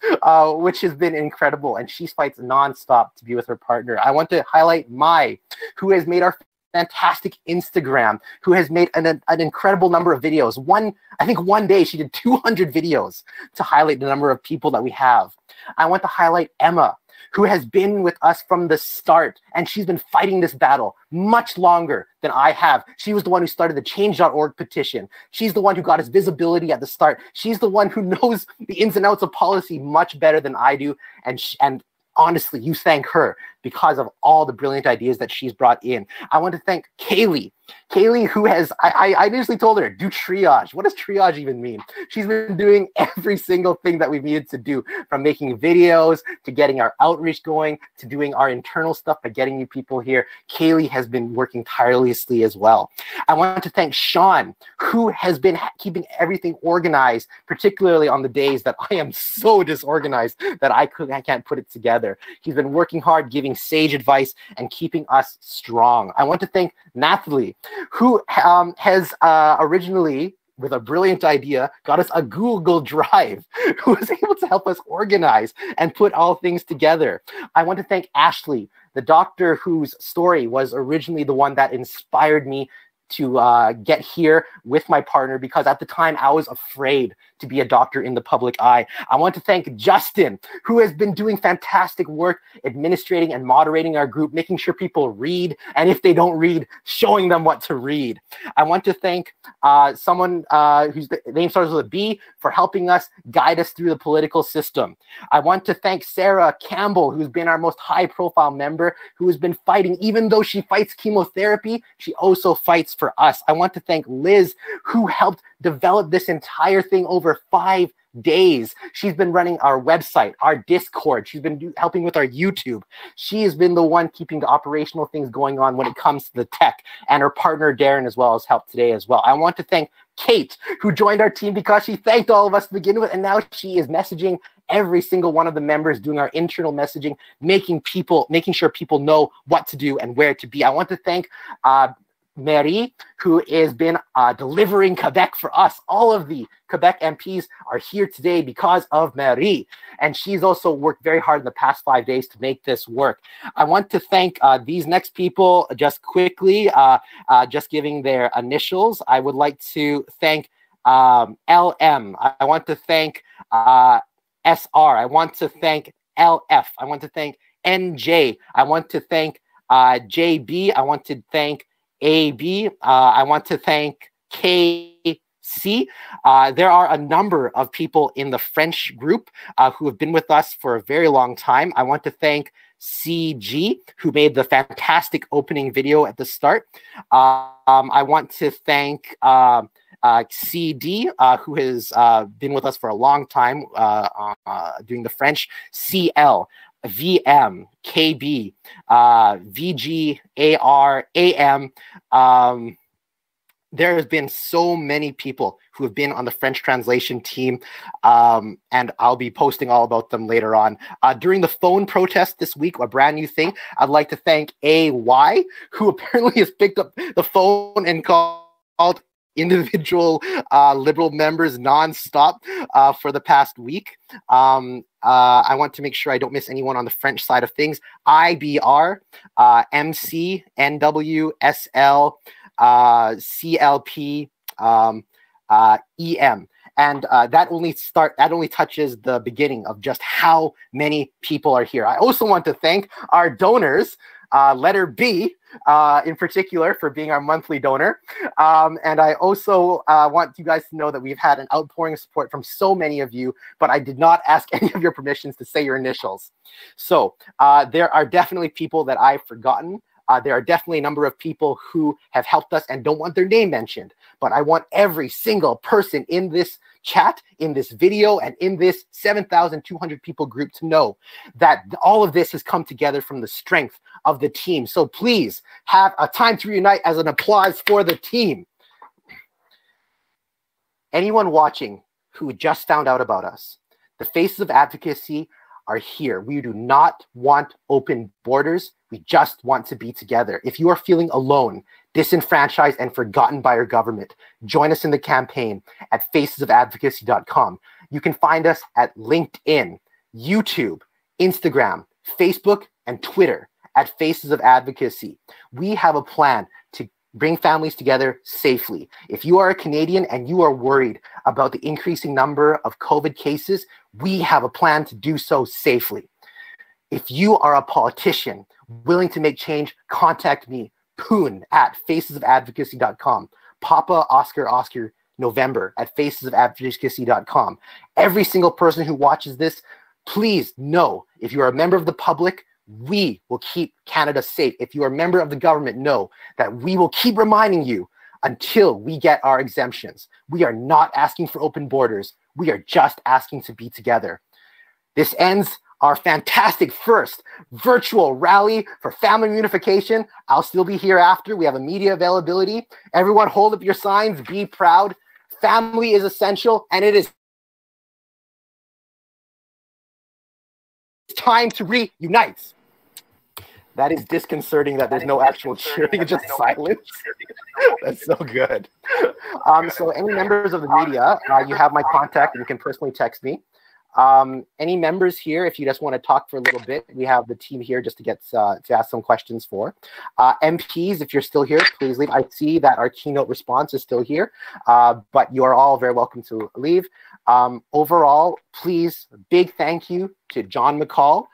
which has been incredible. And she fights nonstop to be with her partner. I want to highlight Mai, who has made our fantastic Instagram, who has made an incredible number of videos. I think one day she did 200 videos to highlight the number of people that we have. I want to highlight Emma, who has been with us from the start, and she's been fighting this battle much longer than I have. She was the one who started the change.org petition. She's the one who got us visibility at the start. She's the one who knows the ins and outs of policy much better than I do, and honestly, you thank her because of all the brilliant ideas that she's brought in. I want to thank Kaylee. Kaylee, who has, I initially told her, do triage. What does triage even mean? She's been doing every single thing that we've needed to do, from making videos, to getting our outreach going, to doing our internal stuff by getting new people here. Kaylee has been working tirelessly as well. I want to thank Sean, who has been keeping everything organized, particularly on the days that I am so disorganized that I can't put it together. He's been working hard, giving sage advice, and keeping us strong. I want to thank Nathalie, who has originally with a brilliant idea, got us a Google Drive, who was able to help us organize and put all things together. I want to thank Ashley, the doctor whose story was originally the one that inspired me to get here with my partner, because at the time I was afraid to be a doctor in the public eye. I want to thank Justin, who has been doing fantastic work administrating and moderating our group, making sure people read, and if they don't read, showing them what to read. I want to thank someone whose name starts with a B for helping us guide us through the political system. I want to thank Sarah Campbell, who's been our most high-profile member, who has been fighting. Even though she fights chemotherapy, she also fights for us. I want to thank Liz, who helped develop this entire thing over 5 days. She's been running our website, our Discord. She's been helping with our YouTube. She has been the one keeping the operational things going on when it comes to the tech, and her partner Darren as well has helped today as well. I want to thank Kate, who joined our team because she thanked all of us to begin with, and now she is messaging every single one of the members, doing our internal messaging, making sure people know what to do and where to be. I want to thank Marie, who has been delivering Quebec for us. All of the Quebec MPs are here today because of Marie, and she's also worked very hard in the past 5 days to make this work. I want to thank these next people just quickly, just giving their initials. I would like to thank LM. I want to thank SR. I want to thank LF. I want to thank NJ. I want to thank JB. I want to thank AB. I want to thank KC. There are a number of people in the French group who have been with us for a very long time. I want to thank CG, who made the fantastic opening video at the start. I want to thank CD, who has been with us for a long time doing the French. CL, VM, KB, VG, AR, AM. There has been so many people who have been on the French translation team, and I'll be posting all about them later on. During the phone protest this week, a brand new thing, I'd like to thank AY, who apparently has picked up the phone and called individual Liberal members nonstop for the past week. I want to make sure I don't miss anyone on the French side of things. IBR, MC, NW, SL, CLP, EM. And that only touches the beginning of just how many people are here. I also want to thank our donors, letter B, in particular, for being our monthly donor. And I also want you guys to know that we've had an outpouring of support from so many of you, but I did not ask any of your permissions to say your initials. So there are definitely people that I've forgotten. There are definitely a number of people who have helped us and don't want their name mentioned. But I want every single person in this chat, in this video, and in this 7,200 people group to know that all of this has come together from the strength of the team. So please have a time to reunite as an applause for the team. Anyone watching who just found out about us, the Faces of Advocacy are here. We do not want open borders. We just want to be together. If you are feeling alone, disenfranchised, and forgotten by your government, join us in the campaign at facesofadvocacy.com. You can find us at LinkedIn, YouTube, Instagram, Facebook, and Twitter at Faces of Advocacy. We have a plan to bring families together safely. If you are a Canadian and you are worried about the increasing number of COVID cases, we have a plan to do so safely. If you are a politician willing to make change, contact me, Poon, at facesofadvocacy.com. Papa Oscar November at facesofadvocacy.com. Every single person who watches this, please know, if you are a member of the public, we will keep Canada safe. If you are a member of the government, know that we will keep reminding you until we get our exemptions. We are not asking for open borders. We are just asking to be together. This ends our fantastic first virtual rally for family reunification. I'll still be here after. We have a media availability. Everyone hold up your signs. Be proud. Family is essential, and it is time to reunite. That is disconcerting that there's no actual cheering, just silence. That's so good. So any members of the media, you have my contact and you can personally text me. Any members here, if you just want to talk for a little bit, we have the team here just to get to ask some questions for. MPs, if you're still here, please leave. I see that our keynote response is still here, but you are all very welcome to leave. Overall, please, big thank you to John McCall.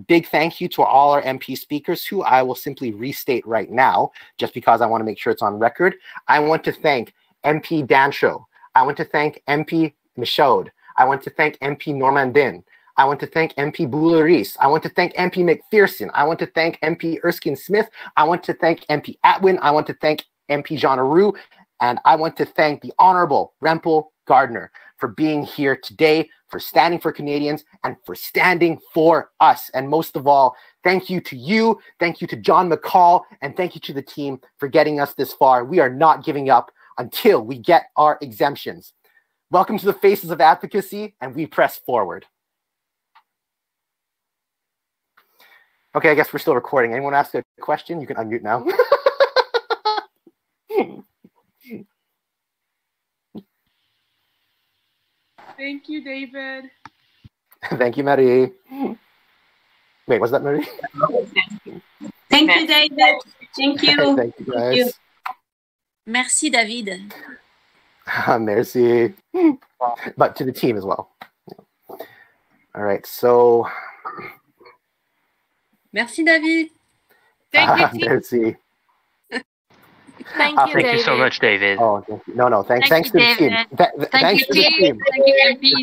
Big thank you to all our MP speakers, who I will simply restate right now, just because I want to make sure it's on record. I want to thank MP Dancho. I want to thank MP Michaud. I want to thank MP Normandin. I want to thank MP Bouleris. I want to thank MP McPherson. I want to thank MP Erskine Smith. I want to thank MP Atwin. I want to thank MP Jean Aroux. And I want to thank the Honorable Rempel Gardner for being here today, for standing for Canadians, and for standing for us. And most of all, thank you to you, thank you to John McCall, and thank you to the team for getting us this far. We are not giving up until we get our exemptions. Welcome to the Faces of Advocacy, and we press forward. Okay, I guess we're still recording. Anyone ask a question? You can unmute now. Thank you, David. Thank you, Marie. Wait, was that Marie? Thank you, David. Thank you. Thank you, guys. Thank you. Merci, David. Merci. But to the team as well. All right, so. Merci, David. Thank you, team. Merci. Thank you, David. Thank you so much, David. Oh, thank you. No, thanks to the team. Thanks to the team. Thank you,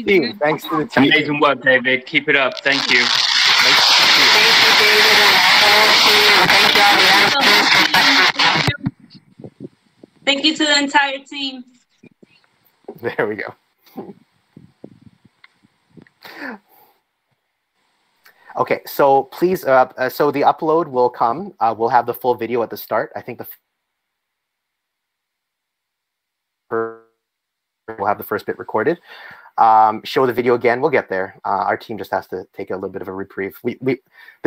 MP. Thanks to the team. Amazing work, David. Keep it up. Thank you. Thank you, David, and the whole team. Thank you. Thank you to the entire team. There we go. Okay, so please, so the upload will come. We'll have the full video at the start. I think we'll have the first bit recorded. Show the video again. We'll get there. Our team just has to take a little bit of a reprieve. The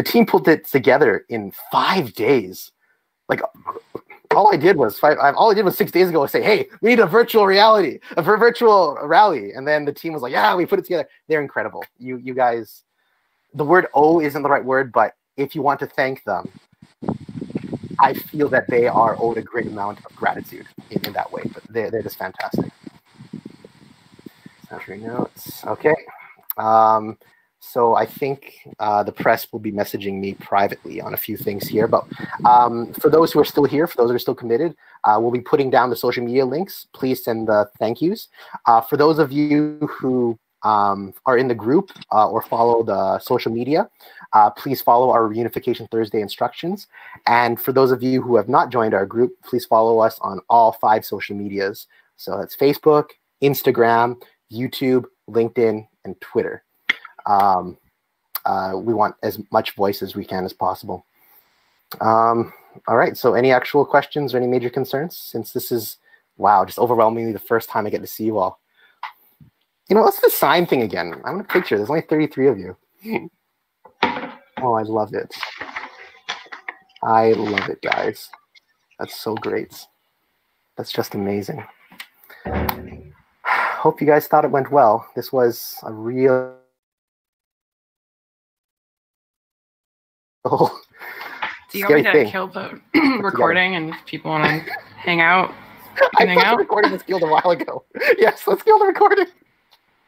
team pulled it together in 5 days. Like, all I did was 6 days ago was say, hey, we need a virtual rally. And then the team was like, yeah, we put it together. They're incredible. You guys, the word "oh" isn't the right word, but if you want to thank them, I feel that they are owed a great amount of gratitude in that way. But they're just fantastic. Entering notes. Okay. So I think the press will be messaging me privately on a few things here. But for those who are still here, for those who are still committed, we'll be putting down the social media links. Please send the thank yous. For those of you who are in the group or follow the social media, please follow our Reunification Thursday instructions. And for those of you who have not joined our group, please follow us on all 5 social medias. So that's Facebook, Instagram, YouTube, LinkedIn, and Twitter. We want as much voice as we can as possible. All right, so any actual questions or any major concerns? Since this is, wow, just overwhelmingly the first time I get to see you all. You know, what's the sign thing again? I want a picture. There's only 33 of you. Oh, I love it. I love it, guys. That's so great. That's just amazing. Hope you guys thought it went well. This was a real Do you want me to kill the recording and if people want to hang out? I thought the recording was killed a while ago. Yes, let's kill the recording.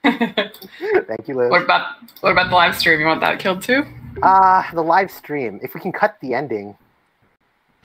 Thank you, Liz. What about the live stream? You want that killed too? The live stream. If we can cut the ending,